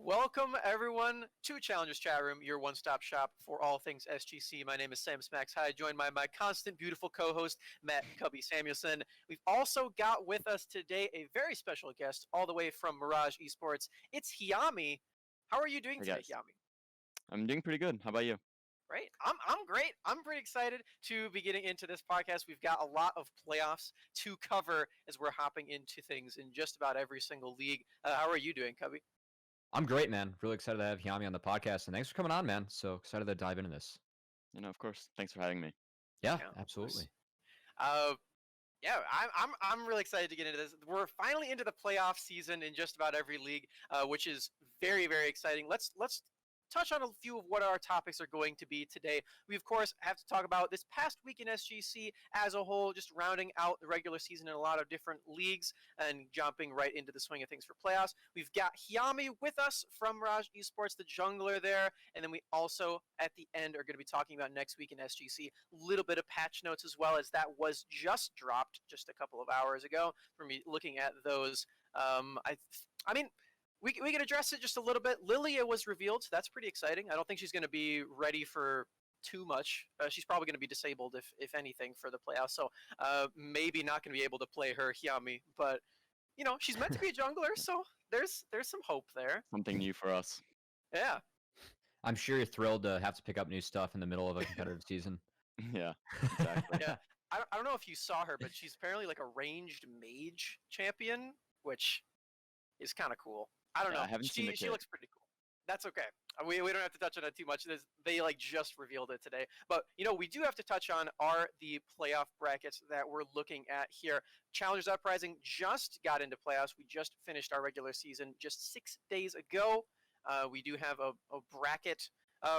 Welcome, everyone, to Challengers Chatroom, your one-stop shop for all things SGC. My name is Sam Smax. Hi, joined by my constant, beautiful co-host, Matt Cubby Samuelson. We've also got with us today a very special guest, all the way from Mirage Esports. It's Hyami. How are you doing today, Hyami? I'm doing pretty good. How about you? Great. I'm great. I'm pretty excited to be getting into this podcast. We've got a lot of playoffs to cover as we're hopping into things in just about every single league. How are you doing, Cubby? I'm great, man. Really excited to have Hyami on the podcast, and thanks for coming on, man. So excited to dive into this. Of course. Thanks for having me. Yeah, absolutely. I'm really excited to get into this. We're finally into the playoff season in just about every league, which is very, very exciting. Let's touch on a few of what our topics are going to be today. We, of course, have to talk about this past week in SGC as a whole, just rounding out the regular season in a lot of different leagues and jumping right into the swing of things for playoffs. We've got Hyami with us from Mirage Esports, the jungler there, and then we also, at the end, are going to be talking about next week in SGC. A little bit of patch notes as well, as that was just dropped just a couple of hours ago for me looking at those. We can address it just a little bit. Lilia was revealed, so that's pretty exciting. I don't think she's going to be ready for too much. She's probably going to be disabled, if anything, for the playoffs. So maybe not going to be able to play her Hyami. But, she's meant to be a jungler, so there's some hope there. Something new for us. Yeah. I'm sure you're thrilled to have to pick up new stuff in the middle of a competitive season. Yeah, exactly. Yeah. I don't know if you saw her, but she's apparently like a ranged mage champion, which is kind of cool. I don't know. I haven't seen the she looks pretty cool. That's okay. We don't have to touch on it too much. They just revealed it today. But we do have to touch on the playoff brackets that we're looking at here. Challengers Uprising just got into playoffs. We just finished our regular season just 6 days ago. We do have a bracket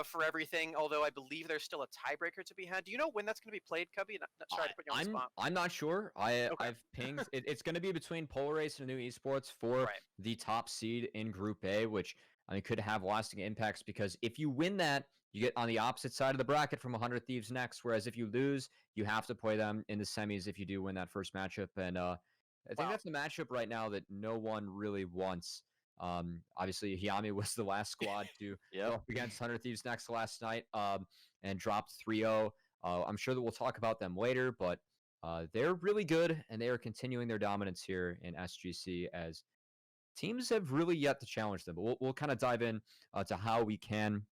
for everything, although I believe there's still a tiebreaker to be had. Do you know when that's going to be played, Cubby? Sorry to put you on the spot. I'm not sure. I've pinged. It's going to be between Polar Race and New Esports for the top seed in Group A, which could have lasting impacts, because if you win that, you get on the opposite side of the bracket from 100 Thieves next, whereas if you lose, you have to play them in the semis if you do win that first matchup. And I think that's the matchup right now that no one really wants. Obviously, Hyami was the last squad to go up against 100 Thieves next last night and dropped 3-0. I'm sure that we'll talk about them later, but they're really good, and they are continuing their dominance here in SGC, as teams have really yet to challenge them. But we'll kind of dive in to how we can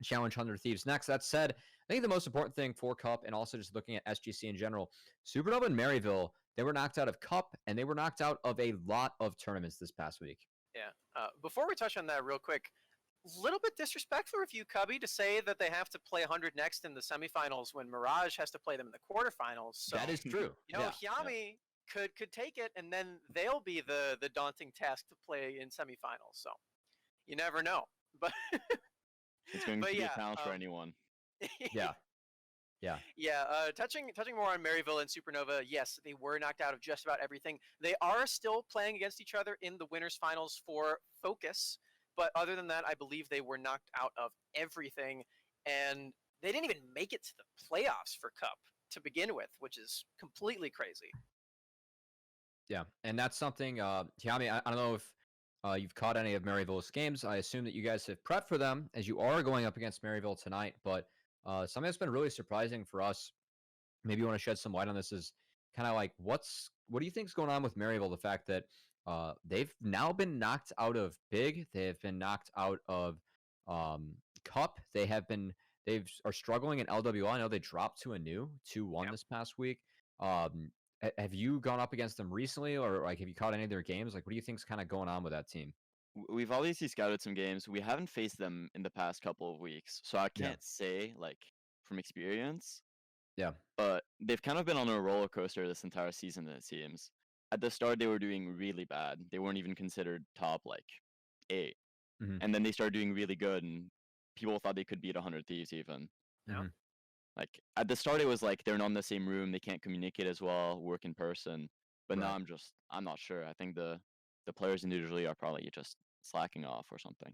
challenge 100 Thieves next. That said, I think the most important thing for Cup, and also just looking at SGC in general, SUPERNOVA and MARYVILLE, they were knocked out of Cup, and they were knocked out of a lot of tournaments this past week. Yeah. Before we touch on that real quick, a little bit disrespectful of you, Cubby, to say that they have to play 100 next in the semifinals when Mirage has to play them in the quarterfinals. So, that is true. Hyami could take it, and then they'll be the daunting task to play in semifinals. So you never know. But it's going to be a challenge for anyone. Touching more on MARYVILLE and SUPERNOVA, yes, they were knocked out of just about everything. They are still playing against each other in the winners finals for Focus, but other than that, I believe they were knocked out of everything, and they didn't even make it to the playoffs for Cup to begin with, which is completely crazy. Yeah, and that's something, Hyami, I don't know if you've caught any of MARYVILLE's games. I assume that you guys have prepped for them, as you are going up against MARYVILLE tonight, but something that's been really surprising for us, maybe you want to shed some light on this, is kind of like, what do you think is going on with MARYVILLE? The fact that they've now been knocked out of Big, they have been knocked out of Cup, they are struggling in LWL. I know they dropped to a new 2-1 this past week. Have you gone up against them recently, or have you caught any of their games? What do you think is kind of going on with that team? We've obviously scouted some games. We haven't faced them in the past couple of weeks, so I can't say from experience. Yeah. But they've kind of been on a roller coaster this entire season, it seems. At the start, they were doing really bad. They weren't even considered top 8. Mm-hmm. And then they started doing really good, and people thought they could beat 100 Thieves even. Yeah. At the start, it was they're not in the same room, they can't communicate as well, work in person. But now I'm not sure. I think the players individually are probably just slacking off or something.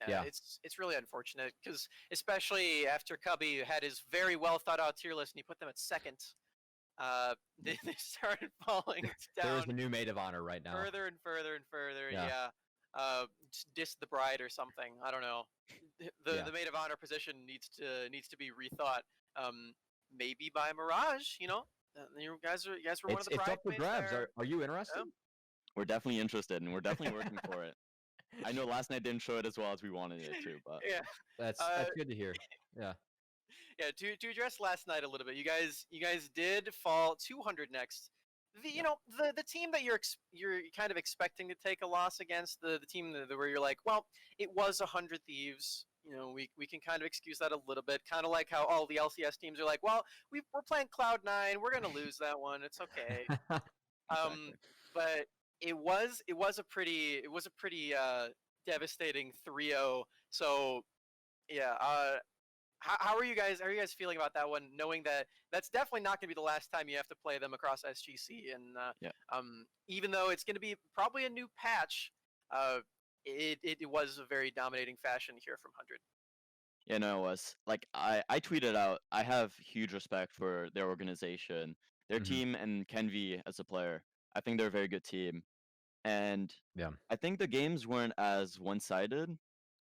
Yeah. It's really unfortunate, because especially after Cubby had his very well thought out tier list and he put them at second, they started falling down. There's a new maid of honor right now. Further and further and further. Yeah. diss the bride or something. I don't know. The maid of honor position needs to be rethought. Maybe by Mirage. You guys were one of the It's up for bridesmaids grabs. there. Are you interested? Yeah. We're definitely interested, and we're definitely working for it. I know last night didn't show it as well as we wanted it to, but Yeah. That's good to hear. Yeah. Yeah, to address last night a little bit, you guys did fall 200 next. The team that you're kind of expecting to take a loss against, the team where you're like, well, it was 100 Thieves. We can kind of excuse that a little bit, kind of like how all the LCS teams are like, well, we're playing Cloud9, we're gonna lose that one, it's okay. But it was a pretty devastating 3-0. So yeah, how are you guys feeling about that one, knowing that that's definitely not going to be the last time you have to play them across SGC, and even though it's going to be probably a new patch, it was a very dominating fashion here from 100. Yeah, no, it was. Like, I tweeted out, I have huge respect for their organization, their team, and Kenvi as a player. I think they're a very good team. And I think the games weren't as one-sided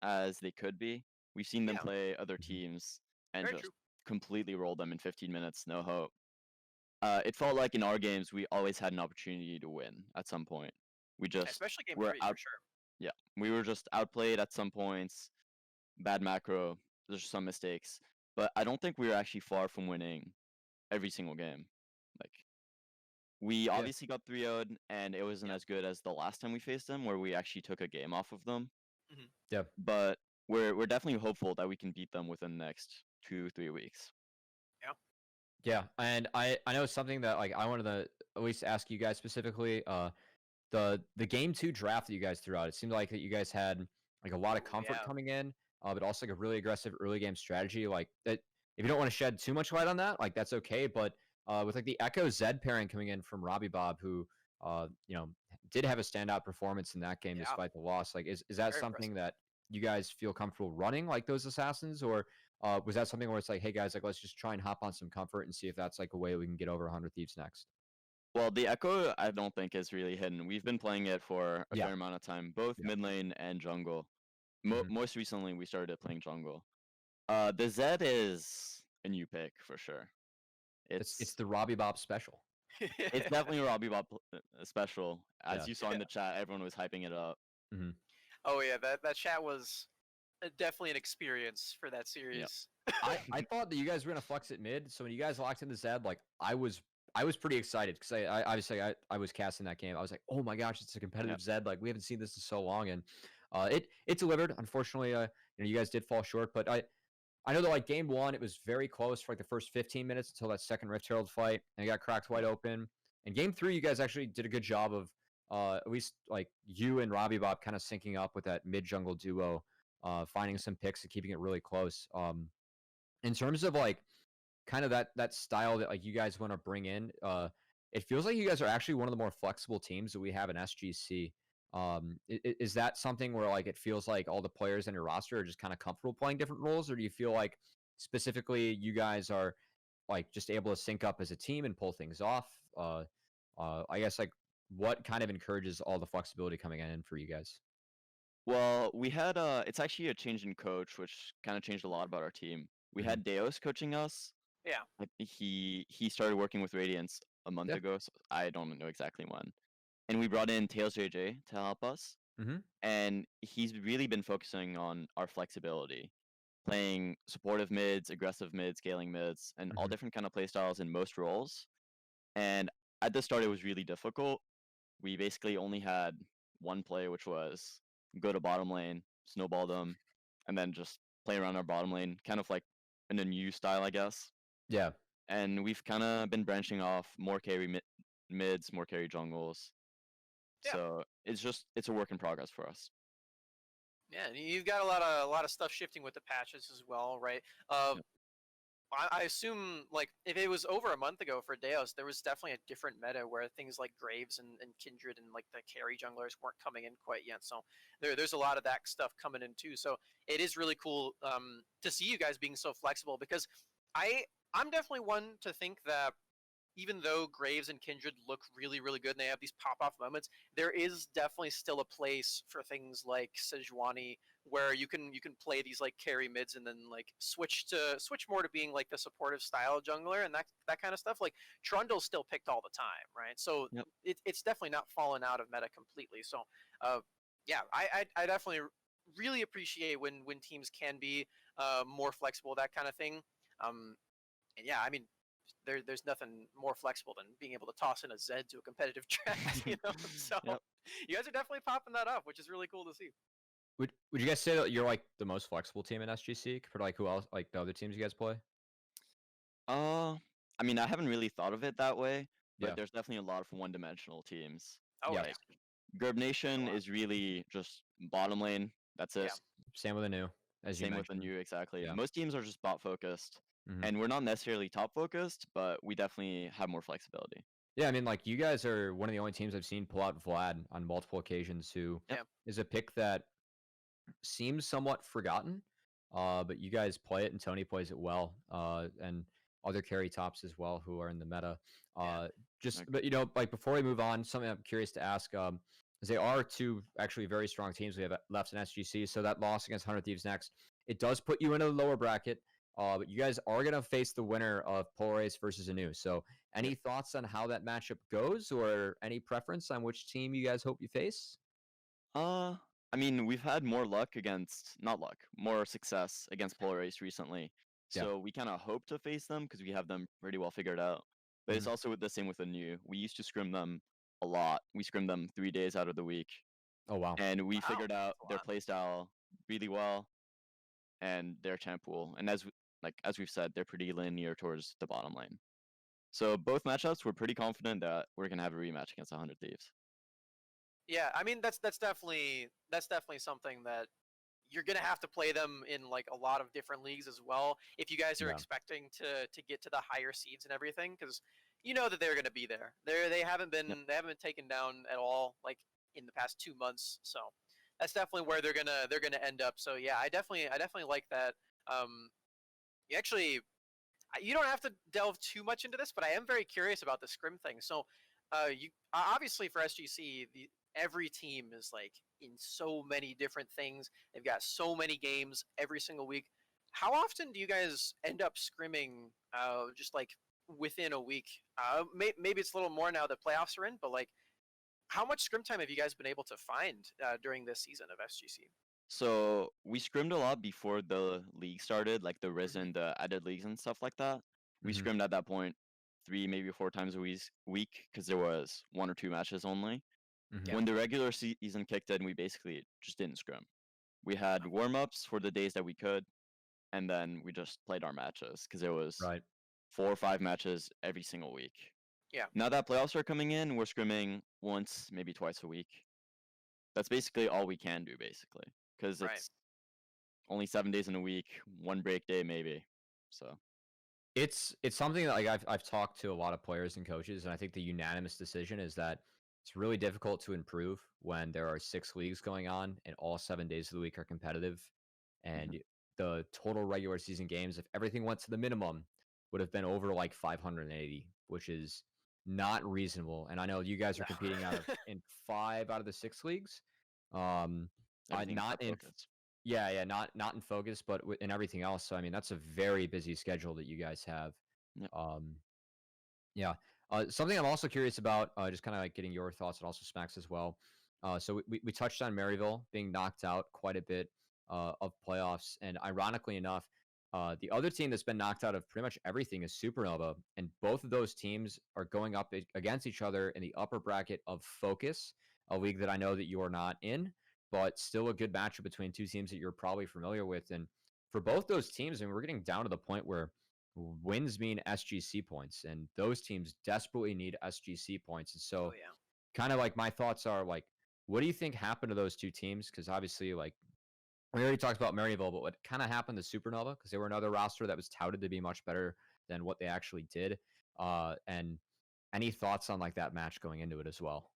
as they could be. We've seen them play other teams and Very just true. completely roll them in 15 minutes, no hope. It felt like in our games, we always had an opportunity to win at some point. We just Especially game were 3, for sure. Yeah, we were just outplayed at some points. Bad macro. There's some mistakes, but I don't think we were actually far from winning every single game. Like, we obviously got 3-0'd, and it wasn't as good as the last time we faced them, where we actually took a game off of them. Yeah. But we're definitely hopeful that we can beat them within the next 2-3 weeks. Yeah, and I know something that like I wanted to at least ask you guys specifically. The game 2 draft that you guys threw out, it seemed like that you guys had like a lot of comfort coming in, but also like a really aggressive early game strategy. Like that, if you don't want to shed too much light on that, like that's okay. But with like the Echo Zed pairing coming in from Robbie Bob, who did have a standout performance in that game despite the loss. Like, is that Very something impressive. that you guys feel comfortable running like those assassins, or was that something where it's like, hey guys, like let's just try and hop on some comfort and see if that's like a way we can get over 100 Thieves next? Well, the Echo, I don't think is really hidden. We've been playing it for a fair amount of time, both mid lane and jungle. Most recently, we started playing jungle. The Zed is a new pick for sure. It's the Robbie Bob special. It's definitely a Robbie Bob special. As you saw in the chat, everyone was hyping it up. Oh yeah, that chat was definitely an experience for that series. I thought that you guys were gonna flex it mid, so when you guys locked into Zed, like I was pretty excited because I obviously I was casting that game. I was like, oh my gosh, it's a competitive Zed. Like we haven't seen this in so long, and it delivered. Unfortunately, you guys did fall short, but I know that like game 1, it was very close for like the first 15 minutes until that second Rift Herald fight, and it got cracked wide open. And game 3, you guys actually did a good job of at least like you and Robbie Bob kind of syncing up with that mid jungle duo, finding some picks and keeping it really close. In terms of like kind of that style that like you guys want to bring in, it feels like you guys are actually one of the more flexible teams that we have in SGC. Is that something where like it feels like all the players in your roster are just kind of comfortable playing different roles, or do you feel like specifically you guys are like just able to sync up as a team and pull things off? I guess like what kind of encourages all the flexibility coming in for you guys? Well, we had it's actually a change in coach, which kind of changed a lot about our team. We had Deos coaching us. Yeah. Like, he started working with Radiance a month ago, so I don't know exactly when. And we brought in Tails JJ to help us. And he's really been focusing on our flexibility, playing supportive mids, aggressive mids, scaling mids, and all different kind of play styles in most roles. And at the start, it was really difficult. We basically only had one play, which was go to bottom lane, snowball them, and then just play around our bottom lane, kind of like in a new style, I guess. Yeah. And we've kind of been branching off more carry mids, more carry jungles. Yeah. So it's a work in progress for us. Yeah, and you've got a lot of stuff shifting with the patches as well, right? I assume like if it was over a month ago for Deos, there was definitely a different meta where things like Graves and Kindred and like the carry junglers weren't coming in quite yet. So there's a lot of that stuff coming in too. So it is really cool to see you guys being so flexible, because I'm definitely one to think that even though Graves and Kindred look really, really good and they have these pop-off moments, there is definitely still a place for things like Sejuani, where you can play these like carry mids and then like switch more to being like the supportive style jungler and that kind of stuff. Like Trundle's still picked all the time, right? So it's definitely not fallen out of meta completely. So yeah, I definitely really appreciate when teams can be more flexible, that kind of thing. And yeah, I mean, there's nothing more flexible than being able to toss in a Zed to a competitive draft, you know. So you guys are definitely popping that up, which is really cool to see. Would you guys say that you're like the most flexible team in SGC compared to like who else, like the other teams you guys play? I mean, I haven't really thought of it that way, but there's definitely a lot of one-dimensional teams. Oh like, Gerb Nation is really just bottom lane. That's it. Same with the new, as you Same with mentioned. the new, exactly. Most teams are just bot focused, and we're not necessarily top focused, but we definitely have more flexibility. Yeah, I mean, like you guys are one of the only teams I've seen pull out Vlad on multiple occasions, who is a pick that seems somewhat forgotten, but you guys play it, and Tony plays it well, and other carry tops as well who are in the meta. But you know, like before we move on, something I'm curious to ask. They are two actually very strong teams we have left in SGC, so that loss against 100 Thieves next, it does put you in a lower bracket, but you guys are going to face the winner of Polaris versus Anu. So any thoughts on how that matchup goes, or any preference on which team you guys hope you face? I mean, we've had more success against Polaris recently, so we kind of hope to face them because we have them pretty well figured out. But it's also the same with the new. We used to scrim them a lot. We scrimmed them 3 days out of the week. Oh wow! And we figured out their playstyle really well, and their champ pool. And as we've said, they're pretty linear towards the bottom lane. So both matchups, we're pretty confident that we're gonna have a rematch against 100 Thieves. Yeah, I mean that's definitely something that you're gonna have to play them in like a lot of different leagues as well if you guys are expecting to get to the higher seeds and everything, because you know that they're gonna be there. They haven't been taken down at all like in the past 2 months, so that's definitely where they're gonna end up. So yeah, I definitely like that. You don't have to delve too much into this, but I am very curious about the scrim thing. So you obviously for SGC every team is like in so many different things. They've got so many games every single week. How often do you guys end up scrimming just like within a week? Maybe it's a little more now that playoffs are in, but like how much scrim time have you guys been able to find during this season of SGC? So we scrimmed a lot before the league started, like the Risen, the added leagues and stuff like that. We scrimmed at that point 3, maybe 4 times a week because there was 1 or 2 matches only. When the regular season kicked in, we basically just didn't scrim. We had warm-ups for the days that we could, and then we just played our matches because there was 4 or 5 matches every single week. Yeah. Now that playoffs are coming in, we're scrimming once, maybe twice a week. That's basically all we can do, basically, because it's only 7 days in a week, 1 break day maybe. So it's something that like I've talked to a lot of players and coaches, and I think the unanimous decision is that it's really difficult to improve when there are 6 leagues going on and all 7 days of the week are competitive. And the total regular season games, if everything went to the minimum, would have been over like 580, which is not reasonable. And I know you guys are competing in 5 out of the 6 leagues. Not in not in focus, but in everything else. So I mean, that's a very busy schedule that you guys have. Something I'm also curious about, just kind of like getting your thoughts and also Smax as well. So we touched on MARYVILLE being knocked out quite a bit of playoffs, and ironically enough, the other team that's been knocked out of pretty much everything is SUPERNOVA, and both of those teams are going up against each other in the upper bracket of Focus, a league that I know that you are not in, but still a good matchup between 2 teams that you're probably familiar with. And for both those teams, I mean, we're getting down to the point where wins mean SGC points, and those teams desperately need SGC points. And so kind of like my thoughts are like, what do you think happened to those 2 teams? Because obviously, like, we already talked about MARYVILLE, but what kind of happened to SUPERNOVA? Because they were another roster that was touted to be much better than what they actually did. And any thoughts on like that match going into it as well?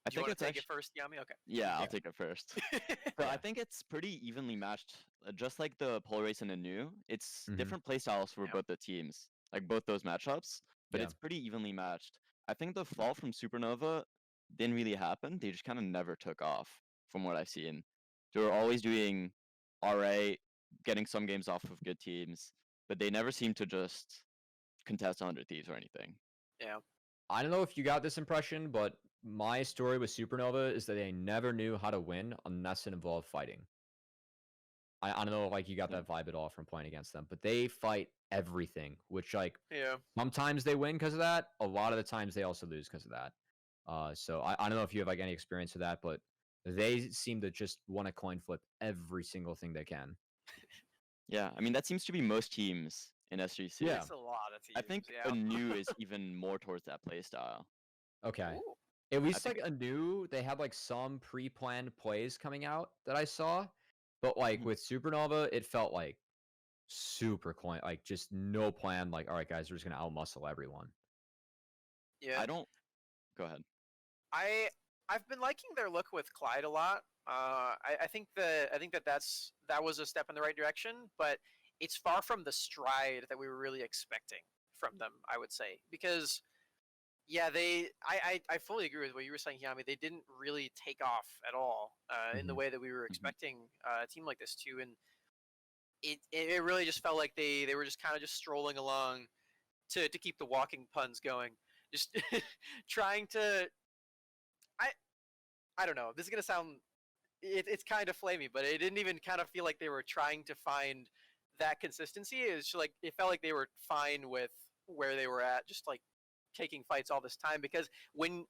I think it's take it first, Yami? Okay. Yeah, I'll take it first. So I think it's pretty evenly matched, just like the Polaris and the new. It's different playstyles for both the teams, like both those matchups. but Yeah. it's pretty evenly matched. I think the fall from SUPERNOVA didn't really happen. They just kind of never took off, from what I've seen. They were always doing alright, getting some games off of good teams, but they never seemed to just contest 100 Thieves or anything. Yeah. I don't know if you got this impression, but my story with SUPERNOVA is that they never knew how to win unless it involved fighting. I don't know if like you got that vibe at all from playing against them, but they fight everything, which like sometimes they win because of that. A lot of the times they also lose because of that. So I don't know if you have like any experience with that, but they seem to just want to coin flip every single thing they can. Yeah, I mean that seems to be most teams in SGC. Yeah. It's a lot of teams. I think Anu is even more towards that play style. Okay. Ooh. At least like Anu, they had like some pre-planned plays coming out that I saw, but like with SUPERNOVA, it felt like super coin, like just no plan. Like, all right, guys, we're just gonna outmuscle everyone. Yeah. Go ahead. I've been liking their look with Clyde a lot. I think that was a step in the right direction, but it's far from the stride that we were really expecting from them, I would say, because I fully agree with what you were saying, Hyami. They didn't really take off at all in the way that we were expecting a team like this to, and it really just felt like they were just kind of just strolling along to keep the walking puns going, just trying to. I don't know. This is gonna sound. It's kind of flamey, but it didn't even kind of feel like they were trying to find that consistency. It's like it felt like they were fine with where they were at, just like taking fights all this time. Because when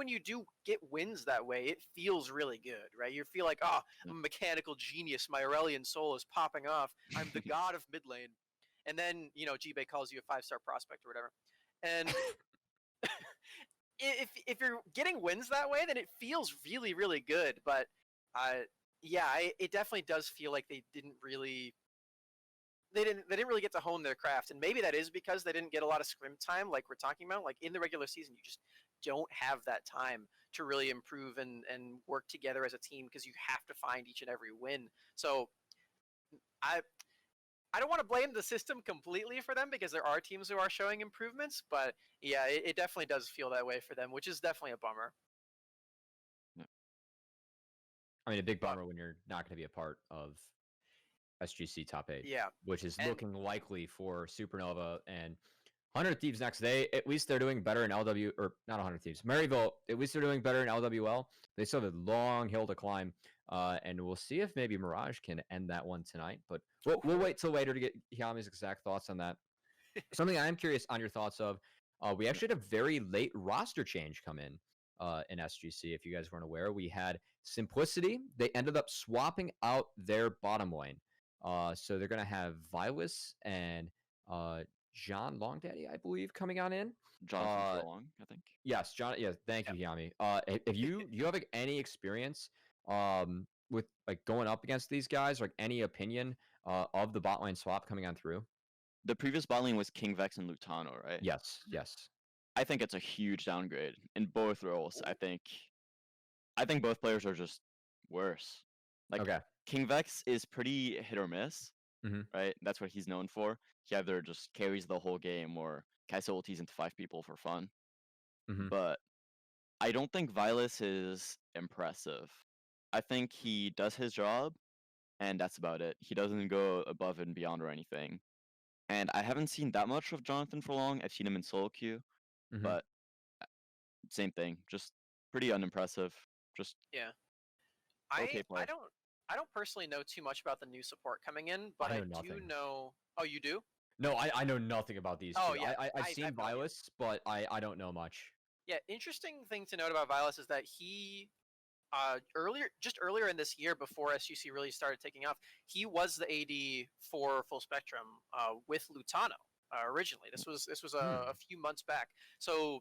you do get wins that way, it feels really good, right? You feel like, oh, I'm a mechanical genius. My Aurelian soul is popping off. I'm the god of mid lane. And then G-Bay calls you a 5-star prospect or whatever, and. If you're getting wins that way, then it feels really, really good. But it definitely does feel like they didn't really get to hone their craft, and maybe that is because they didn't get a lot of scrim time, like we're talking about. Like in the regular season, you just don't have that time to really improve and work together as a team because you have to find each and every win. So I don't want to blame the system completely for them because there are teams who are showing improvements, but yeah, it definitely does feel that way for them, which is definitely a bummer. I mean, a big bummer when you're not going to be a part of SGC top 8. Yeah. Which is looking likely for SUPERNOVA and 100 Thieves next day. At least they're doing better in LW, or not 100 Thieves. MARYVILLE, at least they're doing better in LWL. They still have a long hill to climb. And we'll see if maybe Mirage can end that one tonight. But we'll wait till later to get Hyami's exact thoughts on that. Something I'm curious on your thoughts of, we actually had a very late roster change come in SGC. If you guys weren't aware, we had Simplicity. They ended up swapping out their bottom lane. So they're going to have Vilas and John Longdaddy, I believe, coming on in. Jonathan Long, I think. Yes, John. Yes, thank you, Hyami. If you have like any experience with like going up against these guys, or like any opinion of the bot lane swap coming on through? The previous bot lane was King Vex and Lutano, right? Yes. I think it's a huge downgrade in both roles. I think both players are just worse. Like King Vex is pretty hit or miss, right? That's what he's known for. He either just carries the whole game or casts ultis into 5 people for fun. But I don't think Vilas is impressive. I think he does his job, and that's about it. He doesn't go above and beyond or anything. And I haven't seen that much of Jonathan for long. I've seen him in solo queue, but same thing. Just pretty unimpressive. Just okay play. I don't personally know too much about the new support coming in, but I do know. Oh, you do? No, I know nothing about these. Oh, two. yeah. I've seen Vilas, but I don't know much. Yeah, interesting thing to note about Vilas is that he earlier in this year, before SGC really started taking off, he was the AD for Full Spectrum with Lutano originally. This was a few months back. So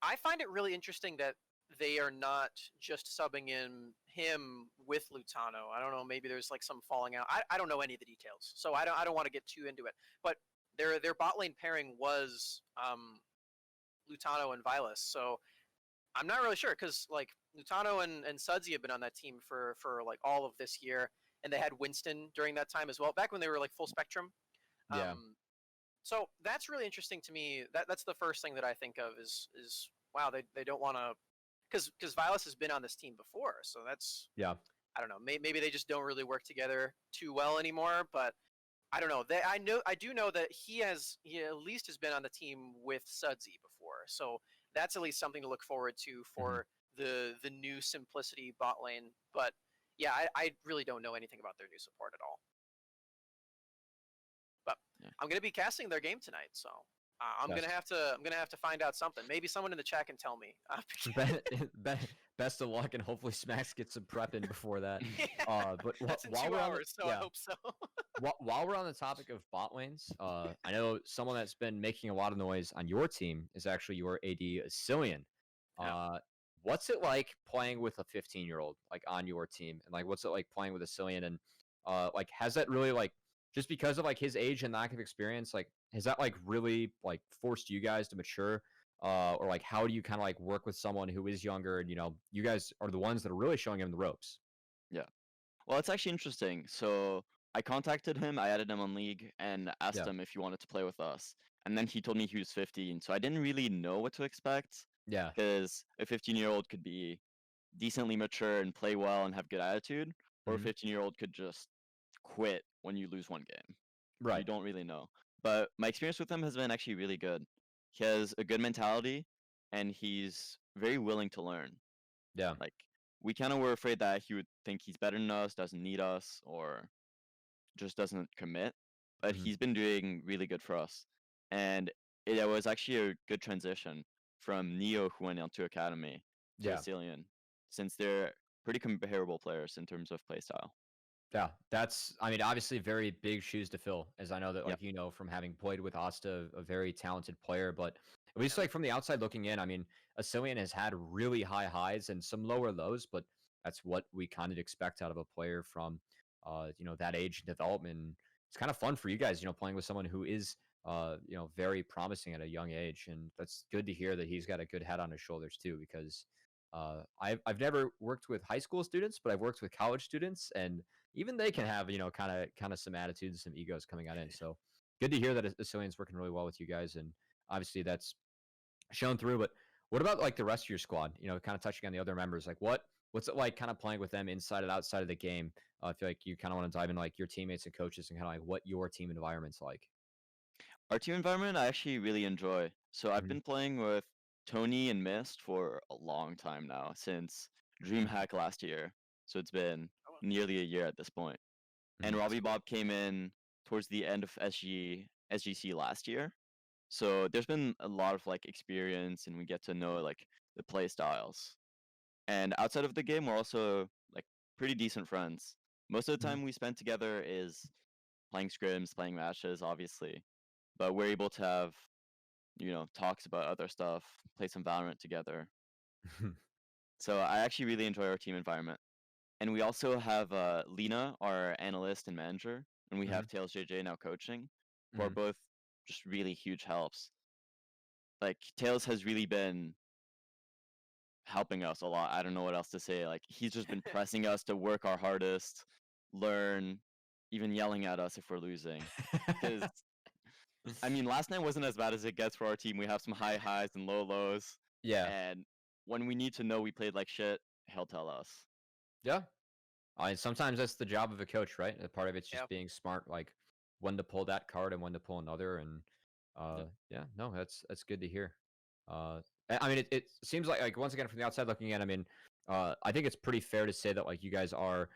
I find it really interesting that they are not just subbing in him with Lutano. I don't know, maybe there's like some falling out. I don't know any of the details, so I don't want to get too into it. But their bot lane pairing was Lutano and Vilas. So I'm not really sure because like Lutano and Sudsy have been on that team for like all of this year, and they had Winston during that time as well, back when they were like Full Spectrum. So that's really interesting to me. That's the first thing that I think of is wow, they don't want to, because Vilas has been on this team before, so that's, Yeah. I don't know, maybe they just don't really work together too well anymore. But I don't know. I do know that he at least has been on the team with Sudsy before, so that's at least something to look forward to for the new Simplicity bot lane. But yeah, I really don't know anything about their new support at all. But Yeah. I'm gonna be casting their game tonight, so I'm gonna have to find out something. Maybe someone in the chat can tell me. Best of luck, and hopefully Smax gets some prep in before that. But that's in while 2 we're hours, so yeah. I hope so. While we're on the topic of bot lanes, I know someone that's been making a lot of noise on your team is actually your AD Cillian. What's it like playing with a 15-year-old like on your team, and like what's it like playing with a Cillian, and like has that really like, just because of like his age and lack of experience, like has that like really like forced you guys to mature, or like how do you kind of like work with someone who is younger, and you guys are the ones that are really showing him the ropes? Yeah. Well, it's actually interesting. So I contacted him, I added him on League, and asked him if he wanted to play with us. And then he told me he was 15, so I didn't really know what to expect. Yeah. Because a 15-year-old could be decently mature and play well and have good attitude, or a 15-year-old could just quit when you lose one game. Right. You don't really know. But my experience with him has been actually really good. He has a good mentality, and he's very willing to learn. Yeah. Like, we kind of were afraid that he would think he's better than us, doesn't need us, or just doesn't commit. But he's been doing really good for us. And it was actually a good transition from Neo, who went onto Academy, to Cillian, since they're pretty comparable players in terms of playstyle. Yeah, that's, I mean, obviously very big shoes to fill, as I know that, like, from having played with Asta, a very talented player. But at least, like, from the outside looking in, I mean, Cillian has had really high highs and some lower lows, but that's what we kind of expect out of a player from, that age and development. It's kind of fun for you guys, playing with someone who is, very promising at a young age. And that's good to hear that he's got a good head on his shoulders, too, because I've never worked with high school students, but I've worked with college students, and even they can have kind of some attitudes, some egos coming on in. So good to hear that Cillian's working really well with you guys, and obviously that's shown through. But what about like the rest of your squad? Kind of touching on the other members, like what's it like kind of playing with them inside and outside of the game? I feel like you kind of want to dive into like your teammates and coaches and kind of like what your team environment's like. Our team environment I actually really enjoy. So I've been playing with Tony and Mist for a long time now, since DreamHack last year. So it's been nearly a year at this point. And Robbie Bob came in towards the end of SGC last year. So there's been a lot of like experience, and we get to know like the play styles. And outside of the game, we're also like pretty decent friends. Most of the time we spend together is playing scrims, playing matches, obviously. But we're able to have, talks about other stuff, play some Valorant together. So I actually really enjoy our team environment. And we also have Lena, our analyst and manager, and we have Tails JJ now coaching, who are both just really huge helps. Like, Tails has really been helping us a lot. I don't know what else to say. Like, he's just been pressing us to work our hardest, learn, even yelling at us if we're losing. Because, I mean, last night wasn't as bad as it gets for our team. We have some high highs and low lows. Yeah. And when we need to know we played like shit, he'll tell us. Yeah. I mean, sometimes that's the job of a coach, right? A part of it's just being smart, like when to pull that card and when to pull another. And no, that's good to hear. I mean, it seems like once again from the outside looking in, I mean, I think it's pretty fair to say that like you guys are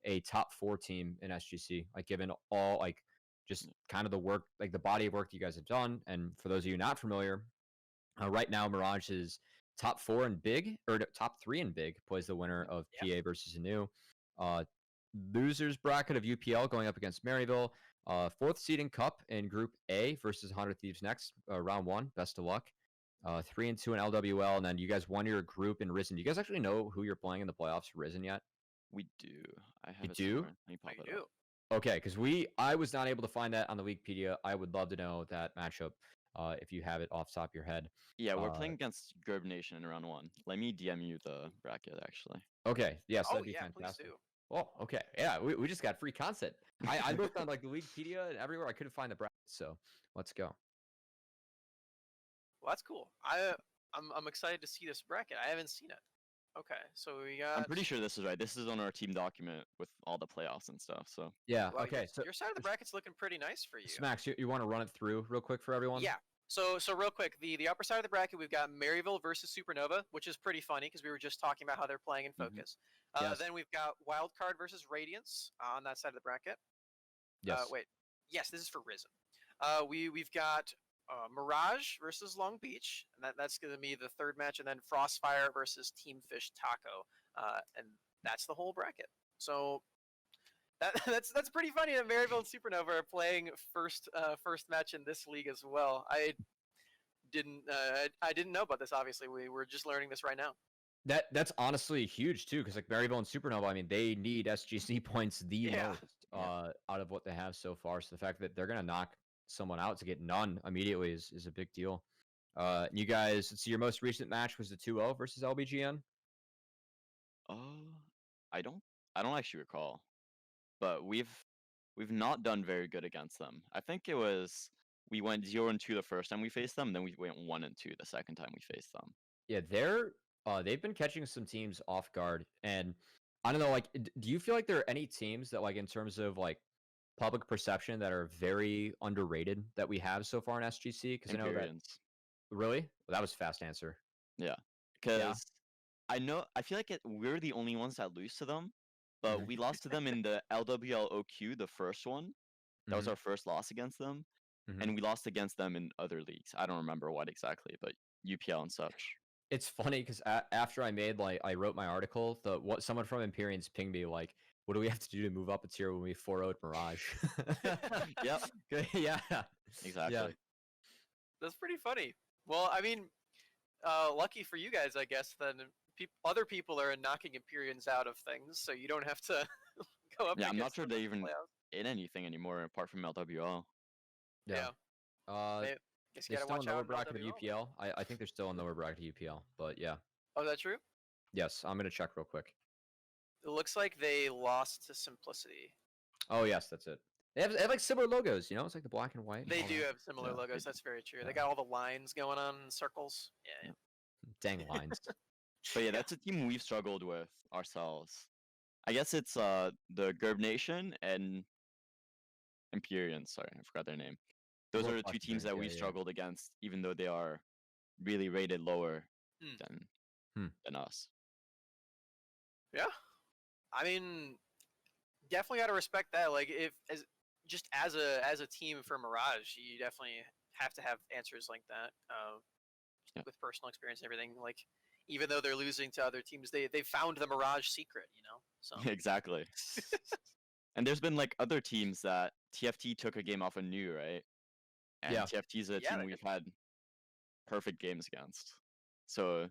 a top 4 team in SGC, like given all like just kind of the work, like the body of work that you guys have done. And for those of you not familiar, right now Mirage is top 4 in big, or top 3 in big, plays the winner of PA versus Anu. Losers bracket of UPL going up against Maryville. 4th seed in Cup in Group A versus 100 Thieves next, round 1. Best of luck. 3-2 in LWL, and then you guys won your group in Risen. Do you guys actually know who you're playing in the playoffs for Risen yet? We do. I have it do? Let me pop it up. Okay, because I was not able to find that on the Wikipedia. I would love to know that matchup if you have it off the top of your head. Yeah, we're playing against Gerb Nation in round 1. Let me DM you the bracket, actually. Okay, yes, that'd be fantastic. Please do. Oh, okay. Yeah, we just got free content. I looked on like the Wikipedia and everywhere. I couldn't find the bracket. So let's go. Well, that's cool. I'm excited to see this bracket. I haven't seen it. Okay, so we got. I'm pretty sure this is right. This is on our team document with all the playoffs and stuff. So yeah, well, okay. So your side of the bracket's looking pretty nice for you. Smax, you want to run it through real quick for everyone? Yeah. So real quick, the upper side of the bracket, we've got Maryville versus Supernova, which is pretty funny because we were just talking about how they're playing in Focus. Yes. Then we've got Wildcard versus Radiance on that side of the bracket. Yes. Wait. Yes, this is for Risen. We've got Mirage versus Long Beach, and that's going to be the third match, and then Frostfire versus Team Fish Taco, and that's the whole bracket. So that's pretty funny that Maryville and Supernova are playing first match in this league as well. I didn't know about this. Obviously, we were just learning this right now. That's honestly huge too, because like Maryville and Supernova, I mean, they need SGC points the most out of what they have so far. So the fact that they're gonna knock someone out to get none immediately is a big deal. You guys, so your most recent match was the 2-0 versus LBGN. I don't actually recall, but we've not done very good against them. I think it was we went 0-2 the first time we faced them, then we went 1-2 the second time we faced them. Yeah, they've been catching some teams off guard, and I don't know, like, do you feel like there are any teams that, like, in terms of like public perception, that are very underrated that we have so far in SGC? Because I know that. Really? Well, that was a fast answer. Yeah, because I feel like we're the only ones that lose to them, but we lost to them in the LWLOQ, the first one. That was our first loss against them, and we lost against them in other leagues. I don't remember what exactly, but UPL and such. It's funny because after I wrote my article, someone from Empyreans pinged me like, what do we have to do to move up a tier when we 4-0'd Mirage? Yep. Yeah. Exactly. Yeah. That's pretty funny. Well, I mean, lucky for you guys, I guess, then other people are knocking Empyreans out of things, so you don't have to go up. Yeah, I'm not sure they even in anything anymore apart from LWL. Yeah. They're still in lower bracket of UPL. I think they're still in lower bracket of UPL, but yeah. Oh, is that true? Yes, I'm gonna check real quick. It looks like they lost to Simplicity. Oh yes, that's it. They have like similar logos, you know? It's like the black and white. They do have similar logos. That's very true. They got all the lines going on in circles. Yeah. Dang lines. But yeah, that's a team we've struggled with ourselves. I guess it's the Gerb Nation and Empyrean. Sorry, I forgot their name. Those are the two teams that we've struggled against, even though they are really rated lower than us. Yeah, I mean, definitely got to respect that. Like, as a team for Mirage, you definitely have to have answers like that, with personal experience and everything. Like, even though they're losing to other teams, they found the Mirage secret, you know. So exactly. And there's been like other teams that TFT took a game off of New, right? And TFT is a team we've had perfect games against. So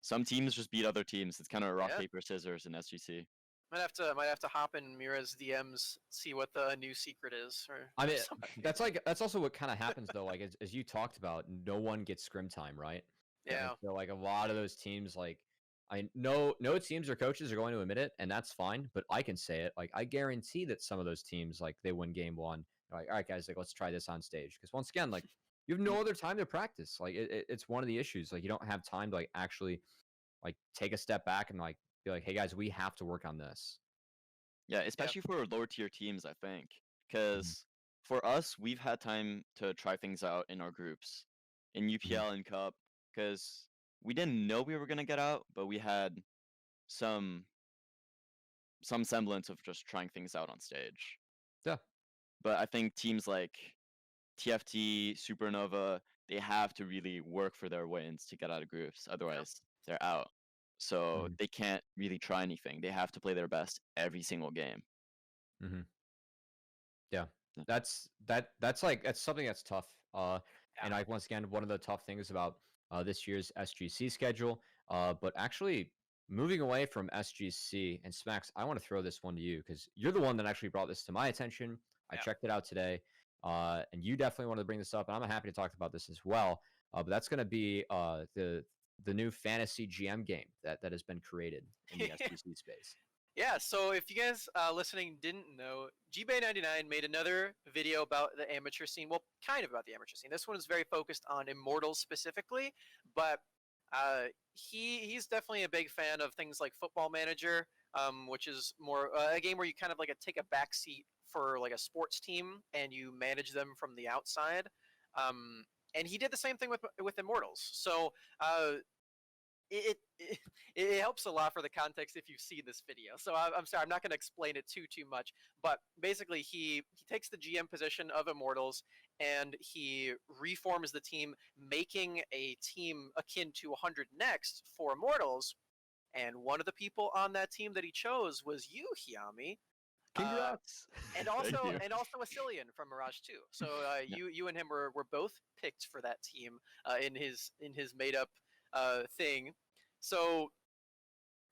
some teams just beat other teams. It's kind of rock paper scissors in SGC. Might have to hop in Mira's DMs, see what the new secret is. I mean, that's also what kind of happens though. Like as you talked about, no one gets scrim time, right? Yeah. So like a lot of those teams, like no teams or coaches are going to admit it, and that's fine. But I can say it. Like I guarantee that some of those teams, like they win game one. They're like, all right, guys, like let's try this on stage. Because once again, like you have no other time to practice. Like it's one of the issues. Like you don't have time to like actually like take a step back and like be like, hey guys, we have to work on this. Yeah, especially for lower tier teams, I think, because for us, we've had time to try things out in our groups, in UPL and Cup, because we didn't know we were gonna get out, but we had some semblance of just trying things out on stage. Yeah. But I think teams like TFT, SUPERNOVA, they have to really work for their wins to get out of groups. Otherwise, they're out. So they can't really try anything. They have to play their best every single game. Yeah. That's something that's tough. And like once again, one of the tough things about this year's SGC schedule. But actually moving away from SGC and Smax, I want to throw this one to you because you're the one that actually brought this to my attention. I checked it out today. And you definitely wanted to bring this up, and I'm happy to talk about this as well. But that's going to be the new fantasy GM game that has been created in the SGC space. Yeah, so if you guys listening didn't know, GBay99 made another video about the amateur scene. Well, kind of about the amateur scene. This one is very focused on Immortals specifically, but he's definitely a big fan of things like Football Manager, which is more a game where you kind of like take a back seat for like a sports team and you manage them from the outside. And he did the same thing with Immortals. So it, it it helps a lot for the context if you see this video. So I'm sorry, I'm not going to explain it too much. But basically, he takes the GM position of Immortals and he reforms the team, making a team akin to 100 Next for Immortals. And one of the people on that team that he chose was you, Hyami. Congrats. And also Asilian from Mirage 2. So you and him were both picked for that team in his made up thing. So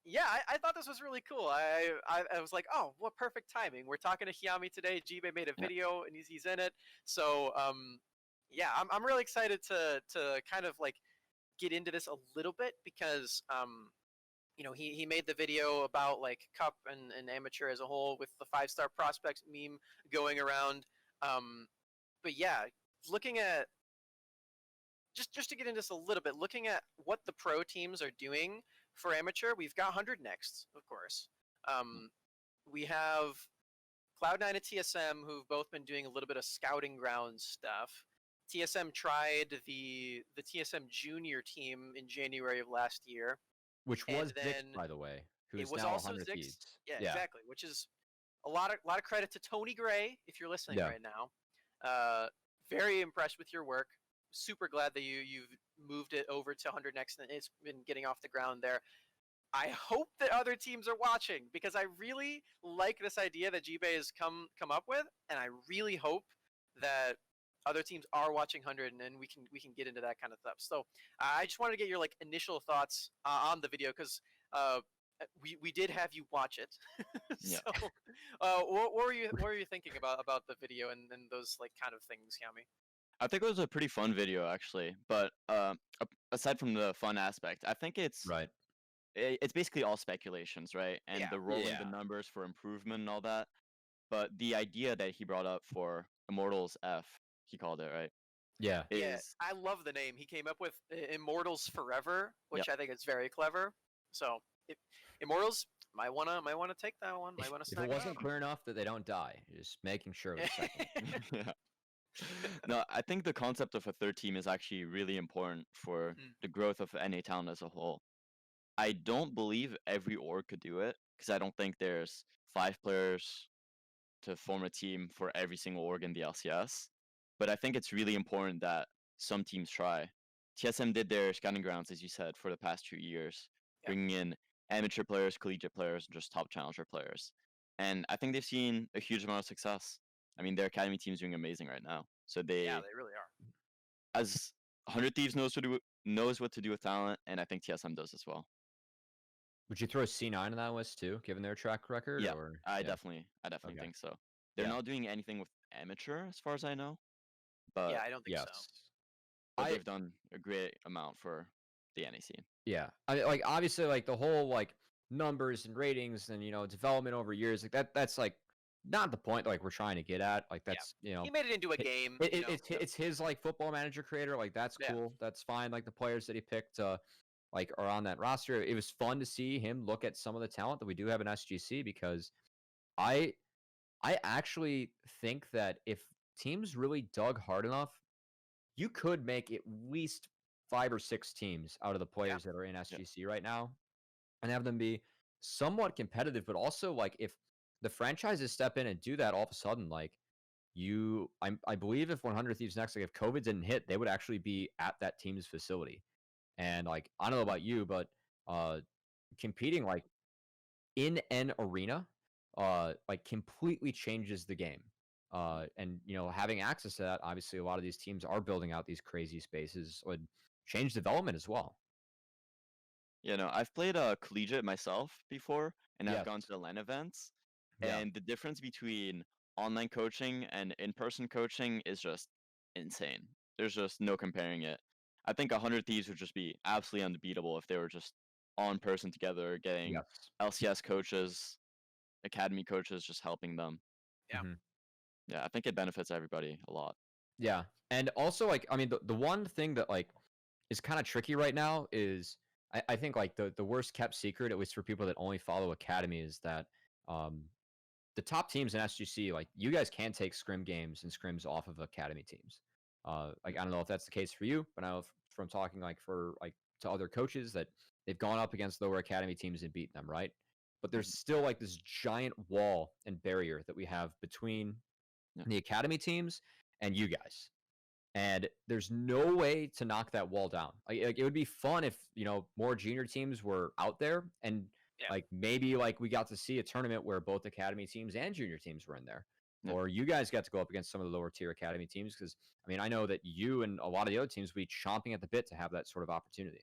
yeah, I thought this was really cool. I was like, oh, what perfect timing. We're talking to Hyami today. Jibe made a video and he's in it. So yeah, I'm really excited to kind of like get into this a little bit because you know, he made the video about like Cup and amateur as a whole with the 5-star prospects meme going around. But yeah, looking at just to get into this a little bit, looking at what the pro teams are doing for amateur, we've got 100 Next, of course. We have Cloud9 and TSM, who've both been doing a little bit of scouting ground stuff. TSM tried the TSM junior team in January of last year. Which was Zix, by the way, who is now 100 Thieves. Yeah, exactly. Which is a lot of credit to Tony Gray, if you're listening right now. Very impressed with your work. Super glad that you've moved it over to 100 Next and it's been getting off the ground there. I hope that other teams are watching because I really like this idea that GBay has come up with, and I really hope that other teams are watching 100 and we can get into that kind of stuff. So I just wanted to get your like initial thoughts on the video because we did have you watch it. So what were you thinking about the video and those like kind of things, Hyami? I think it was a pretty fun video actually, but aside from the fun aspect, I think it's right. It's basically all speculations, right? And the rolling the numbers for improvement and all that. But the idea that he brought up for Immortals F, he called it, right? Yeah. I love the name he came up with, Immortals Forever, which I think is very clever. So Immortals might wanna take that one. Might wanna. If it wasn't clear enough that they don't die, just making sure. No, I think the concept of a third team is actually really important for the growth of NA talent as a whole. I don't believe every org could do it because I don't think there's 5 players to form a team for every single org in the LCS. But I think it's really important that some teams try. TSM did their scouting grounds, as you said, for the past 2 years, bringing in amateur players, collegiate players, and just top challenger players. And I think they've seen a huge amount of success. I mean, their academy team's doing amazing right now. So they really are. As 100 Thieves knows what to do with talent, and I think TSM does as well. Would you throw C9 on that list too, given their track record? Yeah, or? I definitely think so. They're not doing anything with amateur, as far as I know. But yeah, I don't think so. But they've done a great amount for the NA scene. Yeah, I mean, like obviously, like the whole like numbers and ratings and development over years, like that's like not the point like we're trying to get at. Like that's he made it into a game. It's his like football manager creator. Like that's cool. That's fine. Like the players that he picked. Like are on that roster. It was fun to see him look at some of the talent that we do have in SGC because I actually think that if teams really dug hard enough, you could make at least 5 or 6 teams out of the players that are in SGC right now and have them be somewhat competitive, but also like if the franchises step in and do that all of a sudden, like I believe if 100 Thieves Next, like if COVID didn't hit, they would actually be at that team's facility. And like I don't know about you, but competing like in an arena like completely changes the game. And having access to that, obviously a lot of these teams are building out these crazy spaces, would change development as well. I've played collegiate myself before, and I've gone to the LAN events, and the difference between online coaching and in-person coaching is just insane. There's just no comparing it. I think 100 Thieves would just be absolutely unbeatable if they were just on person together, getting LCS coaches academy coaches just helping them. Yeah. Yeah, I think it benefits everybody a lot. Yeah, and also like I mean the one thing that like is kind of tricky right now is I think like the worst kept secret, at least for people that only follow academy, is that the top teams in SGC, like you guys can take scrim games and scrims off of academy teams. Like I don't know if that's the case for you, but I know from talking like for like to other coaches that they've gone up against lower academy teams and beaten them, right? But there's still like this giant wall and barrier that we have between the academy teams and you guys. And there's no way to knock that wall down. Like it would be fun if, you know, more junior teams were out there and like maybe like we got to see a tournament where both academy teams and junior teams were in there. Or you guys got to go up against some of the lower tier academy teams, because I mean I know that you and a lot of the other teams would be chomping at the bit to have that sort of opportunity.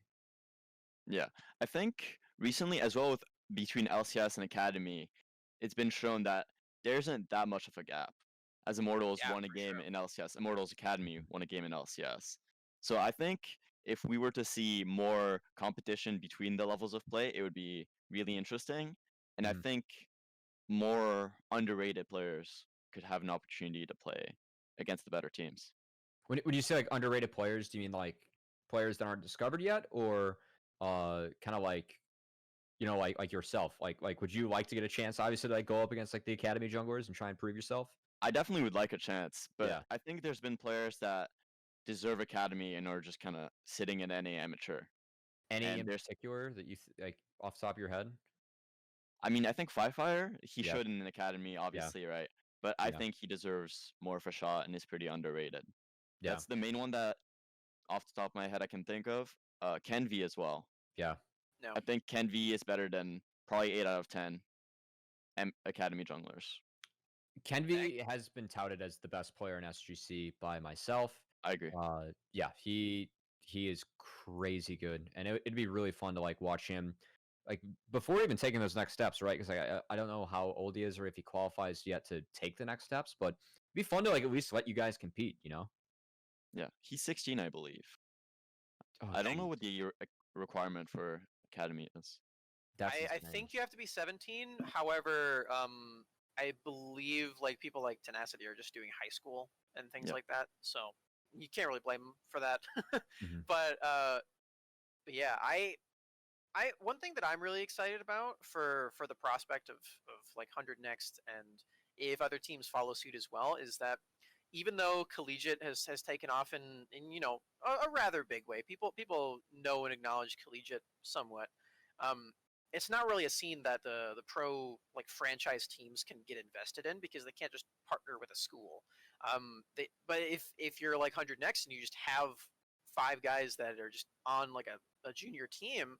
Yeah, I think recently as well with between LCS and academy, it's been shown that there isn't that much of a gap. As Immortals won a game in LCS, Immortals Academy won a game in LCS. So I think if we were to see more competition between the levels of play, it would be really interesting. And I think more underrated players could have an opportunity to play against the better teams. When you say like underrated players, do you mean like players that aren't discovered yet, or kind of like, you know, like yourself? Like would you like to get a chance, obviously, to like go up against like the academy junglers and try and prove yourself? I definitely would like a chance, but I think there's been players that deserve academy and are just kind of sitting in any amateur. Any in particular that you like off the top of your head? I mean, I think Fire, he should in an academy, obviously, right? But I think he deserves more of a shot and is pretty underrated. That's the main one that, off the top of my head, I can think of. Kenvi as well. Yeah. No. I think Kenvi is better than probably 8 out of 10 academy junglers. Kenvi has been touted as the best player in SGC by myself. I agree. Yeah, he is crazy good, and it'd be really fun to like watch him, like before even taking those next steps, right? Because like, I don't know how old he is or if he qualifies yet to take the next steps, but it'd be fun to like at least let you guys compete, you know? Yeah, he's 16, I believe. Oh, I don't know what the requirement for academy is. I think you have to be 17. However, I believe like people like Tenacity are just doing high school and things like that, so you can't really blame them for that. But yeah, I one thing that I'm really excited about for the prospect of like 100 Next, and if other teams follow suit as well, is that even though collegiate has taken off in you know a rather big way, people know and acknowledge collegiate somewhat. It's not really a scene that the pro like franchise teams can get invested in, because they can't just partner with a school. But if you're like 100 Next and you just have 5 guys that are just on like a junior team,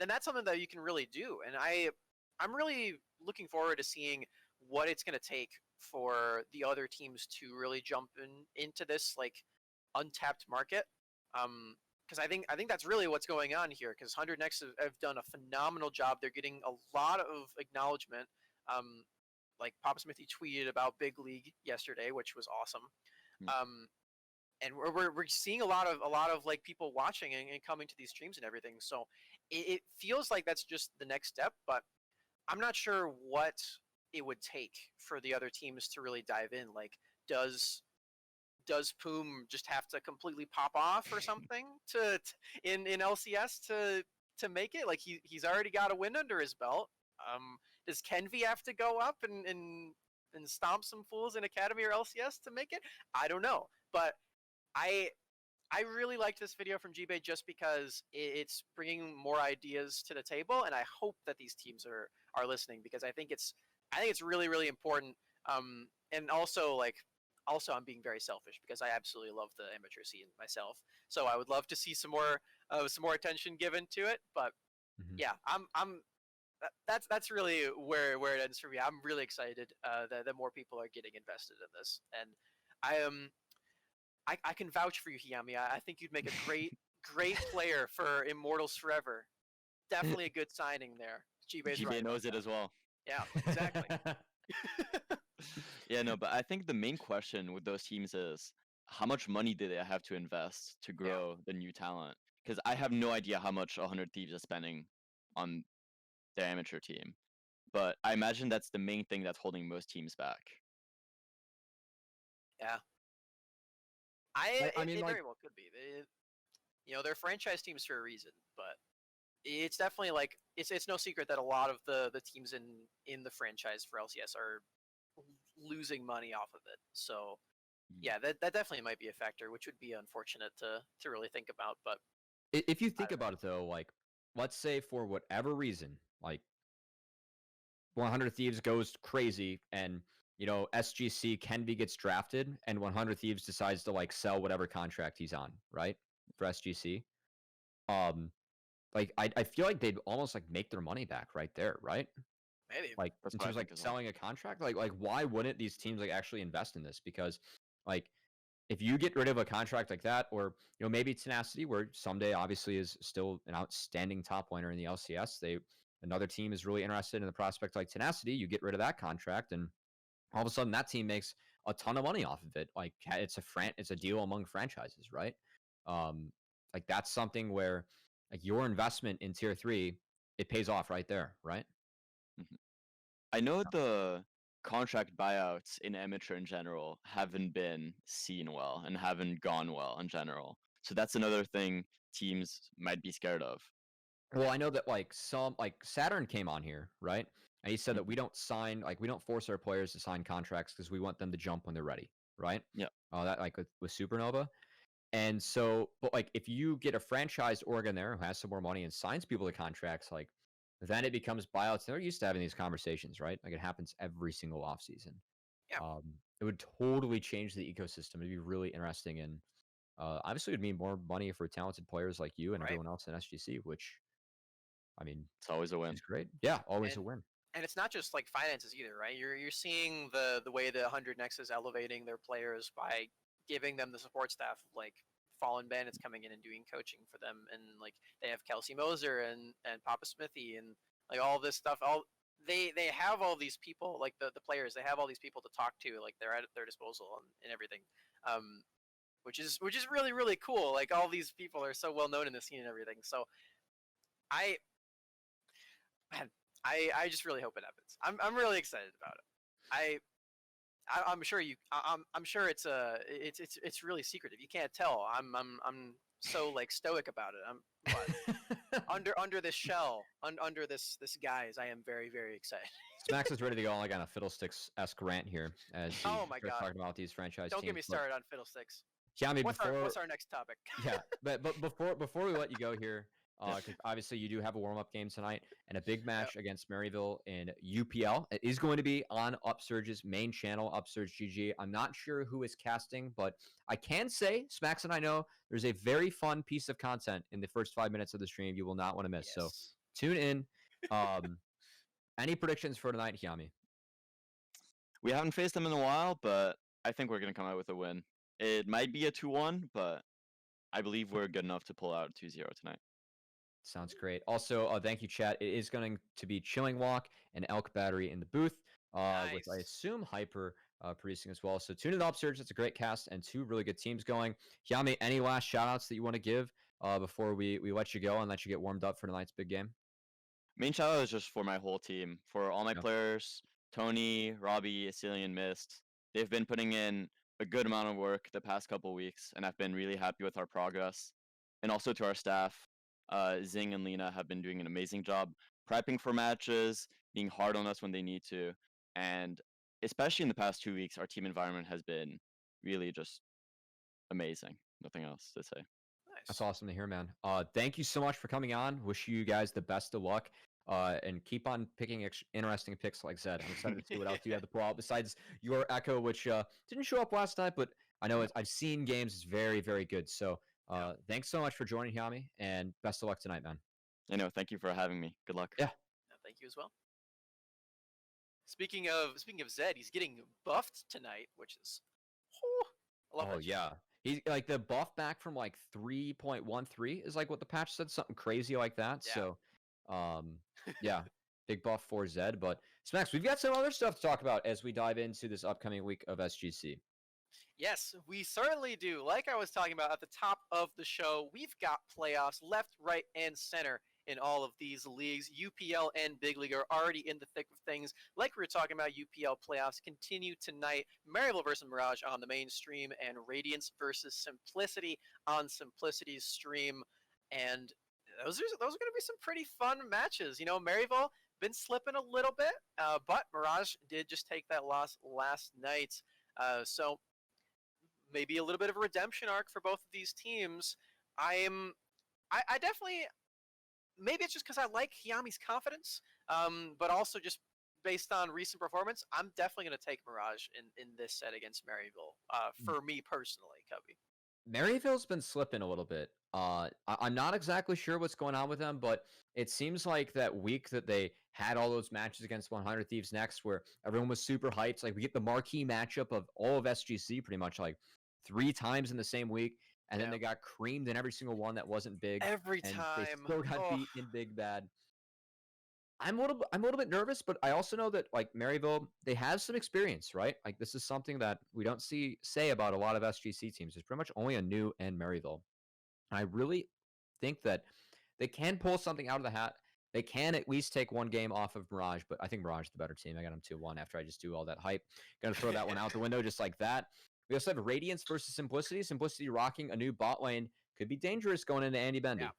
then that's something that you can really do. And I'm really looking forward to seeing what it's going to take for the other teams to really jump into this like untapped market. Because I think that's really what's going on here. Because 100 Next have done a phenomenal job. They're getting a lot of acknowledgement. Like Papa Smithy tweeted about Big League yesterday, which was awesome. And we're seeing a lot of like people watching and coming to these streams and everything. So it feels like that's just the next step. But I'm not sure what it would take for the other teams to really dive in. Like, does Poom just have to completely pop off or something in LCS to make it? Like he's already got a win under his belt. Does Kenvi have to go up and stomp some fools in Academy or LCS to make it? I don't know, but I really liked this video from G-Bay just because it's bringing more ideas to the table, and I hope that these teams are listening, because I think it's really, really important. And also I'm being very selfish because I absolutely love the amateur scene myself. So I would love to see some more attention given to it. But yeah, that's really where it ends for me. I'm really excited that more people are getting invested in this, and I can vouch for you, Hyami. I think you'd make a great player for Immortals Forever. Definitely a good signing there. G-Bay's right knows it as well. Yeah, exactly. Yeah, no, but I think the main question with those teams is how much money do they have to invest to grow the new talent? Because I have no idea how much 100 Thieves is spending on their amateur team. but I imagine that's the main thing that's holding most teams back. Yeah. I mean, it like, very well could be. They're franchise teams for a reason, but it's definitely like it's no secret that a lot of the teams in the franchise for LCS are losing money off of it. So yeah, that definitely might be a factor, which would be unfortunate to really think about. But if you think about it though, like, let's say for whatever reason, like 100 Thieves goes crazy and SGC Kenby gets drafted and 100 Thieves decides to like sell whatever contract he's on, right? For SGC. Like I feel like they'd almost like make their money back right there, right? maybe. Like That's in what I terms of like think as well. selling a contract, like why wouldn't these teams like actually invest in this? Because like if you get rid of a contract like that, or maybe Tenacity, where someday obviously is still an outstanding top laner in the LCS, another team is really interested in the prospect like Tenacity. You get rid of that contract, and all of a sudden that team makes a ton of money off of it. Like it's a deal among franchises, right? Like that's something where like your investment in tier 3, it pays off right there, right? Mhm. I know the contract buyouts in amateur in general haven't been seen well and haven't gone well in general. So that's another thing teams might be scared of. Well, I know that like Saturn came on here, right? And he said that Mhm. we don't force our players to sign contracts because we want them to jump when they're ready, right? Yeah. That like with SUPERNOVA. And so, but like if you get a franchised org in there who has some more money and signs people to contracts, like then it becomes buyouts. They're used to having these conversations, right? Like it happens every single offseason. Yeah. It would totally change the ecosystem. It'd be really interesting, and obviously, it would mean more money for talented players like you and Right. everyone else in SGC, which I mean, It's always a win. is great. Yeah, always a And win. and it's not just like finances either, right? You're seeing the way the 100 Next is elevating their players by giving them the support staff, like Fallen Bandits coming in and doing coaching for them, and like they have Kelsey Moser and Papa Smithy and like all this stuff. They have all these people, like the players, they have all these people to talk to, like they're at their disposal and everything. Um, which is really really cool. Like all these people are so well known in the scene and everything. So I man, I just really hope it happens. I'm really excited about it. I'm sure I'm sure it's really secretive. You can't tell. I'm so like stoic about it. But under this shell, under this guise, I am very very excited. Smax is ready to go like on a Fiddlesticks-esque rant here as he Oh my starts god! talking about these franchise Don't teams. get me started on Fiddlesticks. Yeah, I mean, What's our next topic? yeah, but before we let you go here, because obviously you do have a warm-up game tonight and a big match against Maryville in UPL. It is going to be on Upsurge's main channel, Upsurge GG. I'm not sure who is casting, but I can say, Smax and I know, there's a very fun piece of content in the first 5 minutes of the stream you will not want to miss. Yes. So tune in. Any predictions for tonight, Hyami? We haven't faced them in a while, but I think we're going to come out with a win. It might be a 2-1, but I believe we're good enough to pull out 2-0 tonight. Sounds great. Also, thank you, chat. It is going to be Chilling Walk and Elk Battery in the booth, which I Nice. assume Hyper producing as well. So tune in to Upsurge. It's a great cast and 2 really good teams going. Hyami, any last shout-outs that you want to give before we let you go and let you get warmed up for tonight's big game? Main shout out is just for my whole team, for all my players, Tony, Robbie, Asilian, Mist. They've been putting in a good amount of work the past couple weeks, and I've been really happy with our progress. And also to our staff, Zing and Lena have been doing an amazing job prepping for matches, being hard on us when they need to, and especially in the past 2 weeks, our team environment has been really just amazing. Nothing else to say. That's awesome to hear, man. Thank you so much for coming on. Wish you guys the best of luck. And keep on picking interesting picks, like I said. I'm excited to see what else you have to pull out besides your Echo, which didn't show up last night, but I know I've seen games. It's very, very good. So thanks so much for joining, Hyami, and best of luck tonight, man. Thank you for having me. Good luck. Yeah. Thank you as well. Speaking of Zed, he's getting buffed tonight, which is I love that. Yeah. He's like the buff back from like 3.13 is like what the patch said, something crazy like that. Yeah. So yeah, big buff for Zed. But Smax, we've got some other stuff to talk about as we dive into this upcoming week of SGC. Yes, we certainly do. Like I was talking about at the top of the show, we've got playoffs left, right, and center in all of these leagues. UPL and Big League are already in the thick of things. Like we were talking about, UPL playoffs continue tonight. Maryville versus Mirage on the main stream, and Radiance versus Simplicity on Simplicity's stream. And those are going to be some pretty fun matches. You know, Maryville been slipping a little bit, but Mirage did just take that loss last night. So maybe a little bit of a redemption arc for both of these teams. I definitely, maybe it's just because I like Hyami's confidence, but also just based on recent performance, I'm definitely going to take Mirage in this set against Maryville, for me personally, Cubby. Maryville's been slipping a little bit. I'm not exactly sure what's going on with them, but it seems like that week that they had all those matches against 100 Thieves Next, where everyone was super hyped. Like, we get the marquee matchup of all of SGC pretty much like 3 times in the same week, and then they got creamed in every single one that wasn't big. Every and time. They still got beat in Big Bad. I'm a little bit nervous, but I also know that, like, Maryville, they have some experience, right? Like, this is something that we don't say about a lot of SGC teams. There's pretty much only a new and Maryville. I really think that they can pull something out of the hat. They can at least take one game off of Mirage, but I think Mirage is the better team. I got them 2-1 after I just do all that hype. Gonna throw that one out the window just like that. We also have Radiance versus Simplicity. Simplicity rocking a new bot lane. Could be dangerous going into Andy Bendy. Yeah.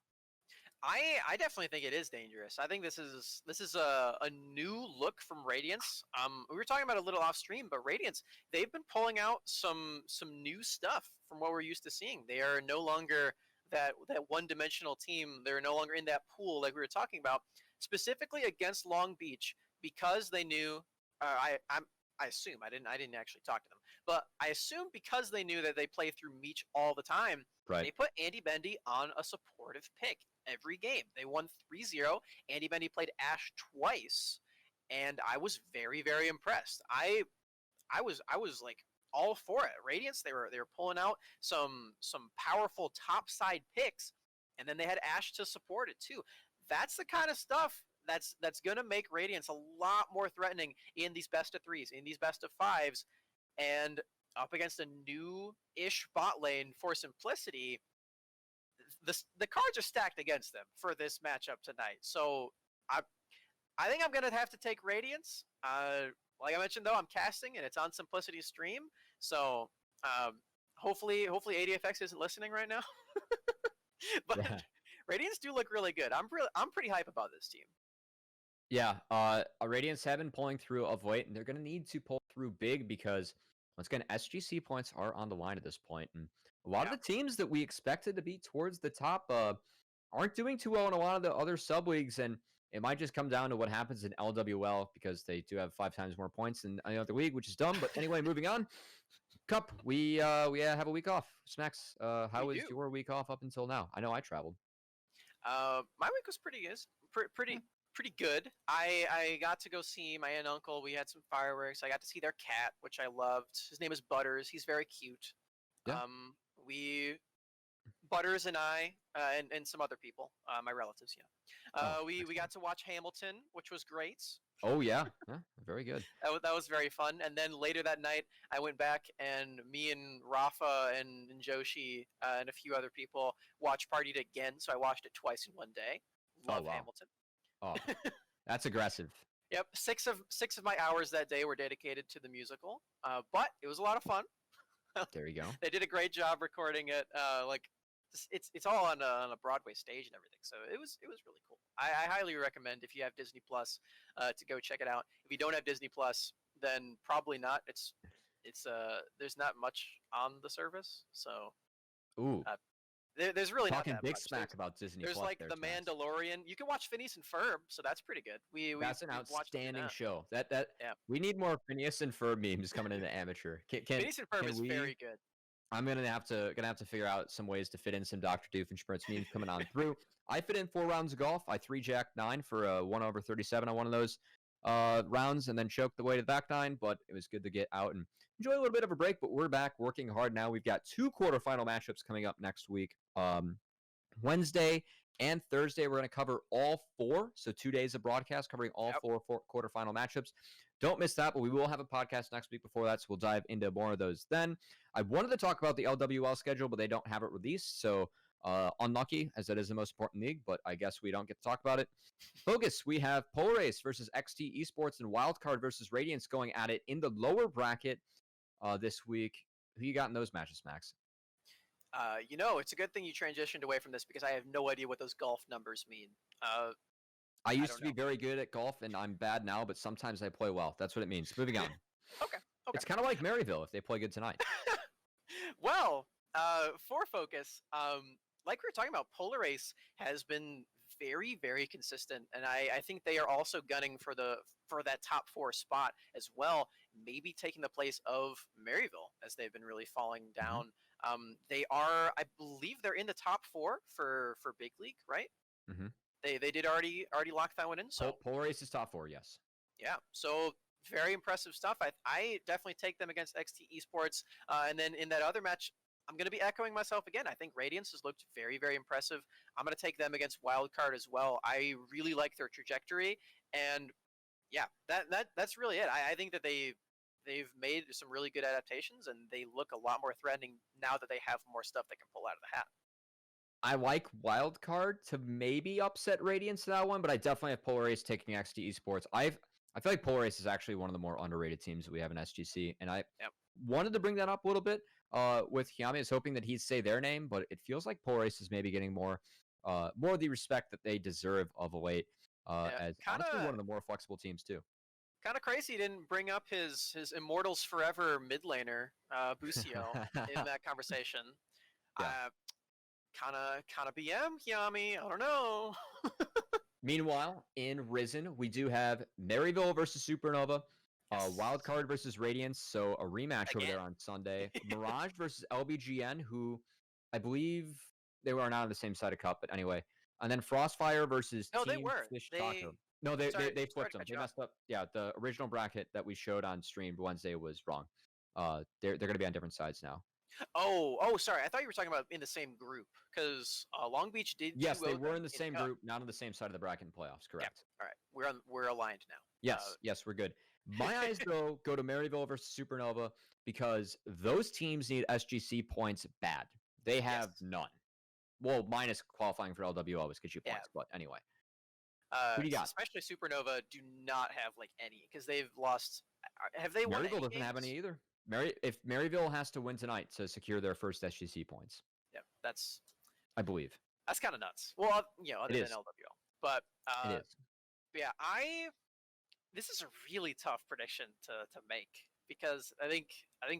I definitely think it is dangerous. I think this is a new look from Radiance. We were talking about it a little off stream, but Radiance, they've been pulling out some new stuff from what we're used to seeing. They are no longer that one-dimensional team. They're no longer in that pool like we were talking about, specifically against Long Beach, because they knew. I assume I didn't actually talk to them, but I assume because they knew that they play through Meech all the time. Right. They put Andy Bendy on a supportive pick every game. They won 3-0. Andy Bendy played Ashe twice, and I was very, very impressed. I was like all for it. Radiance, they were pulling out some powerful top side picks, and then they had Ashe to support it too. That's the kind of stuff that's gonna make Radiance a lot more threatening in these best of 3s, in these best of 5s, and up against a new-ish bot lane for Simplicity. The cards are stacked against them for this matchup tonight. So I think I'm gonna have to take Radiance. Like I mentioned, though, I'm casting and it's on Simplicity's stream. So hopefully ADFX isn't listening right now. But yeah. Radiance do look really good. I'm pretty hype about this team. Yeah, Radiance have been pulling through of late, and they're gonna need to pull through big because once again, SGC points are on the line at this point, and a lot of the teams that we expected to be towards the top aren't doing too well in a lot of the other sub-leagues, and it might just come down to what happens in LWL because they do have 5 times more points than any other league, which is dumb. But anyway, moving on. Cup, we have a week off. Smax, how was your week off up until now? I know I traveled. My week was pretty good. I got to go see my aunt and uncle. We had some fireworks. I got to see their cat, which I loved. His name is Butters. He's very cute. Yeah. Butters and I, and some other people, my relatives, we got to watch Hamilton, which was great. Oh yeah, very good. That was very fun. And then later that night, I went back and me and Rafa and Joshi and a few other people partied again. So I watched it twice in one day. Love Hamilton. Oh, that's aggressive. Yep, 6 of my hours that day were dedicated to the musical, but it was a lot of fun. There you go. They did a great job recording it. It's all on a Broadway stage and everything, so it was really cool. I highly recommend if you have Disney Plus to go check it out. If you don't have Disney Plus, then probably not. It's there's not much on the service, so ooh. There's really talking not that big much. smack about Disney. There's Plus like The Mandalorian. You can watch Phineas and Ferb, so that's pretty good. That's an outstanding show. That we need more Phineas and Ferb memes coming into amateur. Phineas and Ferb is very good. I'm gonna have to figure out some ways to fit in some Dr. Doofenshmirtz memes coming on through. I fit in 4 rounds of golf. I 3-jacked 9 for a 1/37 on one of those rounds, and then choked the way to the back 9. But it was good to get out and enjoy a little bit of a break. But we're back working hard now. We've got 2 quarterfinal matchups coming up next week. Wednesday and Thursday, we're going to cover all 4. So 2 days of broadcast covering all 4 quarterfinal matchups. Don't miss that, but we will have a podcast next week before that, so we'll dive into more of those then. I wanted to talk about the LWL schedule, but they don't have it released, so Unlucky, as that is the most important league, but I guess we don't get to talk about it. Focus, we have Polaris versus XT Esports and Wildcard versus Radiance going at it in the lower bracket this week. Who you got in those matches, Max? It's a good thing you transitioned away from this because I have no idea what those golf numbers mean. I used to be very good at golf, and I'm bad now, but sometimes I play well. That's what it means. Moving on. Okay. It's kind of like Maryville if they play good tonight. Well, for Focus, like we were talking about, Polaris has been very, very consistent, and I think they are also gunning for that top 4 spot as well, maybe taking the place of Maryville as they've been really falling down. They are, I believe, they're in the top 4 for Big League, right? Mm-hmm. They did already lock that one in. So Polaris is top 4, yes. Yeah, so very impressive stuff. I definitely take them against XT Esports, and then in that other match, I'm going to be echoing myself again. I think Radiance has looked very, very impressive. I'm going to take them against Wildcard as well. I really like their trajectory, and yeah, that's really it. I think that they've made some really good adaptations, and they look a lot more threatening now that they have more stuff they can pull out of the hat. I like Wildcard to maybe upset Radiance that one, but I definitely have Polaris taking XT Esports. I feel like Polaris is actually one of the more underrated teams that we have in SGC, and I wanted to bring that up a little bit with Hyami. I was hoping that he'd say their name, but it feels like Polaris is maybe getting more of the respect that they deserve of late, as honestly one of the more flexible teams too. Kind of crazy he didn't bring up his Immortals Forever mid laner, Busio, in that conversation. Yeah. Kind of BM, Hyami, I don't know. Meanwhile, in Risen, we do have Maryville versus Supernova, Wildcard versus Radiance, so a rematch over there on Sunday. Mirage versus LBGN, who I believe they were not on the same side of Cup, but anyway. And then Frostfire versus No, Team they were. Fish Taco. No, they flipped them. They messed up. Yeah, the original bracket that we showed on stream Wednesday was wrong. They're going to be on different sides now. Oh, sorry. I thought you were talking about in the same group because Long Beach did. Yes, they were in the same group, not on the same side of the bracket in playoffs. Correct. Yeah. All right, we're aligned now. Yes, we're good. My eyes though go to Maryville versus Supernova because those teams need SGC points bad. They have none. Well, minus qualifying for LWO always gets you points, but anyway. Who do you got? Especially Supernova do not have like any because they've lost. Have they won? Maryville doesn't have any either. If Maryville has to win tonight to secure their first SGC points. Yeah, that's. I believe. That's kind of nuts. Well, other than LWO, but it is. Yeah, this is a really tough prediction to make because I think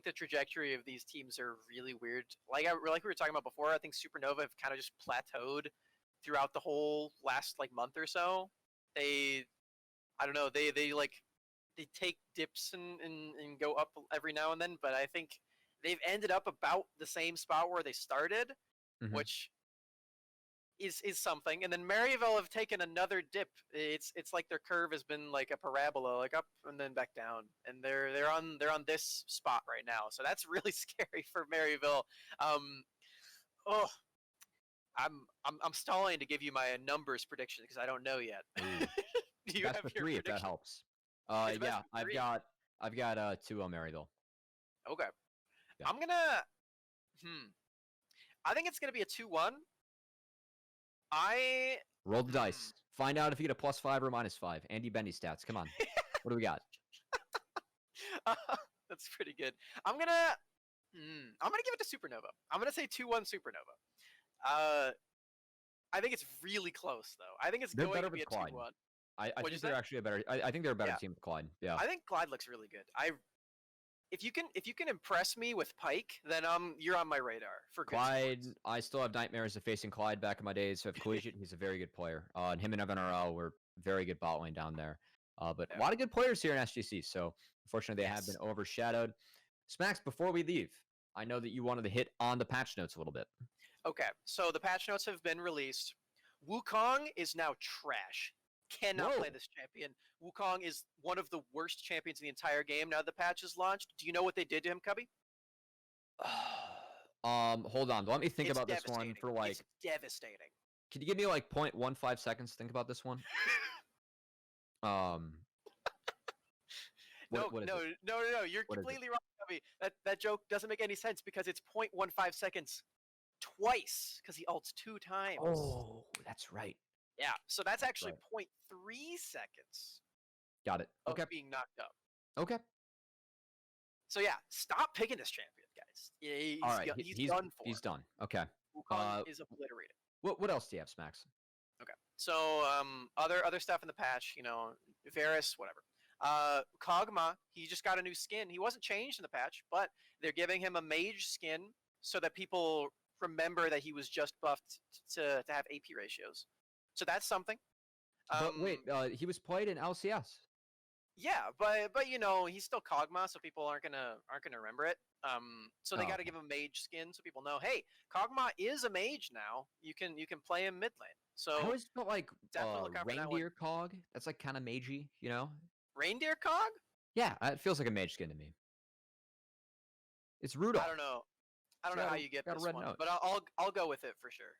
the trajectory of these teams are really weird. Like we were talking about before, I think Supernova have kind of just plateaued throughout the whole last month or so. I don't know, they take dips and go up every now and then, but I think they've ended up about the same spot where they started, which is something. And then Maryville have taken another dip. It's like their curve has been like a parabola, like up and then back down, and they're on this spot right now. So that's really scary for Maryville. I'm stalling to give you my numbers prediction because I don't know yet. Do you That's have for your 3 if prediction? that helps. Yeah, I've got 2 on Maryville. Okay. Yeah. I'm gonna. I think it's gonna be a 2-1. Roll the dice. Find out if you get a +5 or -5. Andy Bendy stats. Come on. What do we got? That's pretty good. I'm gonna give it to Supernova. I'm gonna say 2-1 Supernova. I think it's really close though. I think it's going to be a 2-1. I think they're actually a better. I think they're a better team than Clyde. Yeah. I think Clyde looks really good. If you can impress me with Pike, then you're on my radar for Clyde. I still have nightmares of facing Clyde back in my days of collegiate. He's a very good player. And him and FNRL were very good bot lane down there. But a lot of good players here in SGC. So unfortunately, they have been overshadowed. Smax, before we leave, I know that you wanted to hit on the patch notes a little bit. Okay, so the patch notes have been released. Wukong is now trash. Cannot play this champion. Wukong is one of the worst champions in the entire game now the patch is launched. Do you know what they did to him, Cubby? Hold on. Let me think about this one for It's devastating. Can you give me 0.15 seconds to think about this one? No. You're completely wrong, Cubby. That joke doesn't make any sense because it's 0.15 seconds. twice because he ults 2 times. Oh, that's right. Yeah, so that's actually 0.3 seconds. Got it. Okay. Of being knocked up. Okay. So yeah, stop picking this champion, guys. All right, he's done for. He's done. Okay. Wukong is obliterated. What else do you have, Smax? Okay. So other stuff in the patch, Varus, whatever. Kog'Maw, he just got a new skin. He wasn't changed in the patch, but they're giving him a mage skin so that people remember that he was just buffed to have AP ratios. So that's something. But wait, he was played in LCS. Yeah, but he's still Kog'Maw, so people aren't gonna remember it. So they got to give him mage skin so people know, hey, Kog'Maw is a mage now. You can play him mid lane. So I always felt like definitely look out for that one. reindeer cog. That's like kind of magey, Reindeer cog? Yeah, it feels like a mage skin to me. It's Rudolph. I don't know how you get this one, note. but I'll go with it for sure.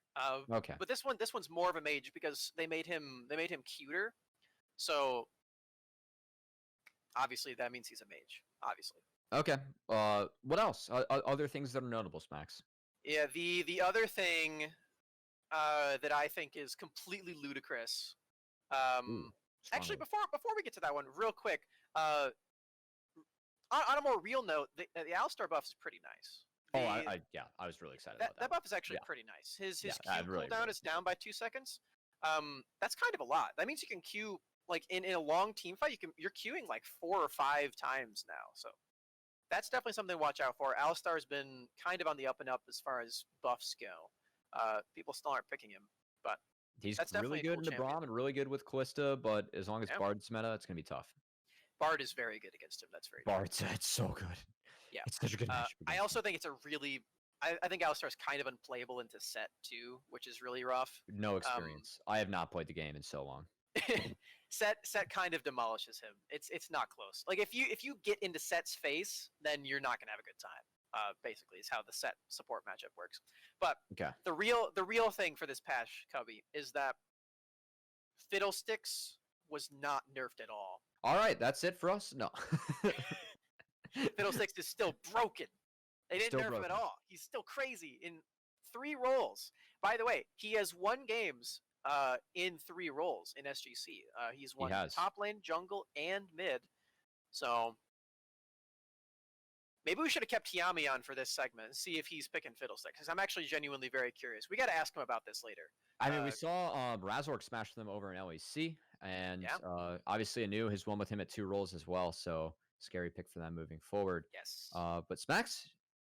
Okay. But this one's more of a mage because they made him cuter. So obviously that means he's a mage. Obviously. Okay. What else? Other things that are notable, Smax? Yeah, the other thing that I think is completely ludicrous. Actually, before we get to that one, real quick, on a more real note, the Alistar buff is pretty nice. I was really excited about that. That buff is actually pretty nice. His Q really cooldown is down by 2 seconds. That's kind of a lot. That means you can queue like in a long team fight. You're queuing like 4 or 5 times now. So that's definitely something to watch out for. Alistar has been kind of on the up and up as far as buffs go. People still aren't picking him, but he's that's really good in the Braum and really good with Callista. But as long as Bard's meta, it's gonna be tough. Bard is very good against him. That's very Bard's it's so good. Yeah, it's such a good match. I also think it's a really. I think Alistar is kind of unplayable into set too, which is really rough. No experience. I have not played the game in so long. Set kind of demolishes him. It's not close. Like if you get into Set's face, then you're not gonna have a good time. Basically, is how the Set support matchup works. But the real thing for this patch, Cubby, is that Fiddlesticks was not nerfed at all. All right, that's it for us. No. Fiddlesticks is still broken. They didn't nerf him at all. He's still crazy in 3 roles. By the way, he has won games in 3 roles in SGC. He's won top lane, jungle, and mid. So maybe we should have kept Hyami on for this segment and see if he's picking Fiddlesticks, because I'm actually genuinely very curious. We got to ask him about this later. I mean, we saw Razork smash them over in LEC, and obviously Anu has won with him at 2 roles as well, so scary pick for them moving forward. Yes. But Smax,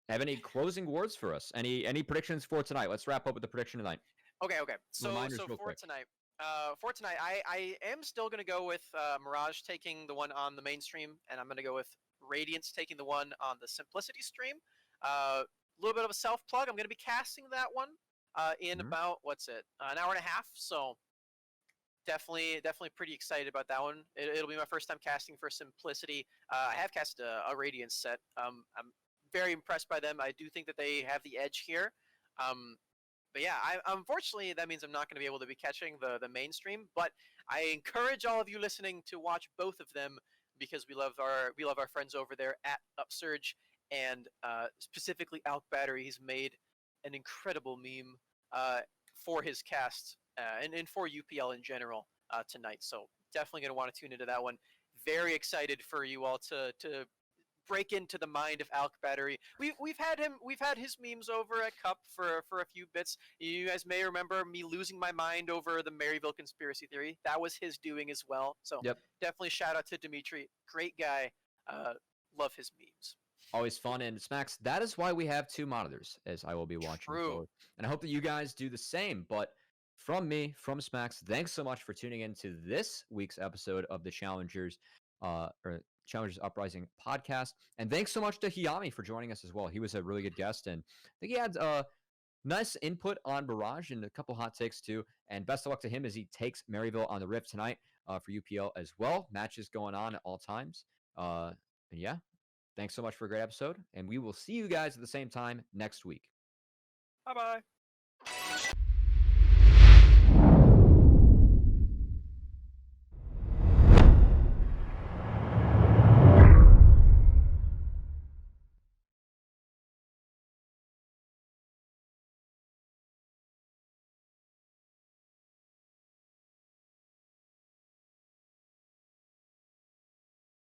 have any closing words for us? Any predictions for tonight? Let's wrap up with the prediction tonight. Okay. So tonight, I am still going to go with Mirage taking the one on the mainstream, and I'm going to go with Radiance taking the one on the Simplicity stream. A little bit of a self-plug. I'm going to be casting that one in about, an hour and a half. So definitely pretty excited about that one. It'll be my first time casting for Simplicity. I have casted a Radiance set. I'm very impressed by them. I do think that they have the edge here. But yeah, unfortunately, that means I'm not going to be able to be catching the mainstream. But I encourage all of you listening to watch both of them, because we love our friends over there at Upsurge, and specifically Alk Battery. He's made an incredible meme for his cast and for UPL in general tonight. So definitely going to want to tune into that one. Very excited for you all to break into the mind of Alk Battery. We've had his memes over at Cup for a few bits. You guys may remember me losing my mind over the Maryville conspiracy theory. That was his doing as well. So definitely shout out to Dimitri. Great guy. Love his memes. Always fun. And Smax, that is why we have 2 monitors, as I will be watching. True. And I hope that you guys do the same. But from me, from Smax, thanks so much for tuning in to this week's episode of the Challengers Uprising podcast. And thanks so much to Hyami for joining us as well. He was a really good guest, and I think he had nice input on Mirage and a couple hot takes too. And best of luck to him as he takes Maryville on the Rift tonight for UPL as well. Matches going on at all times. And yeah, thanks so much for a great episode, and we will see you guys at the same time next week. Bye-bye.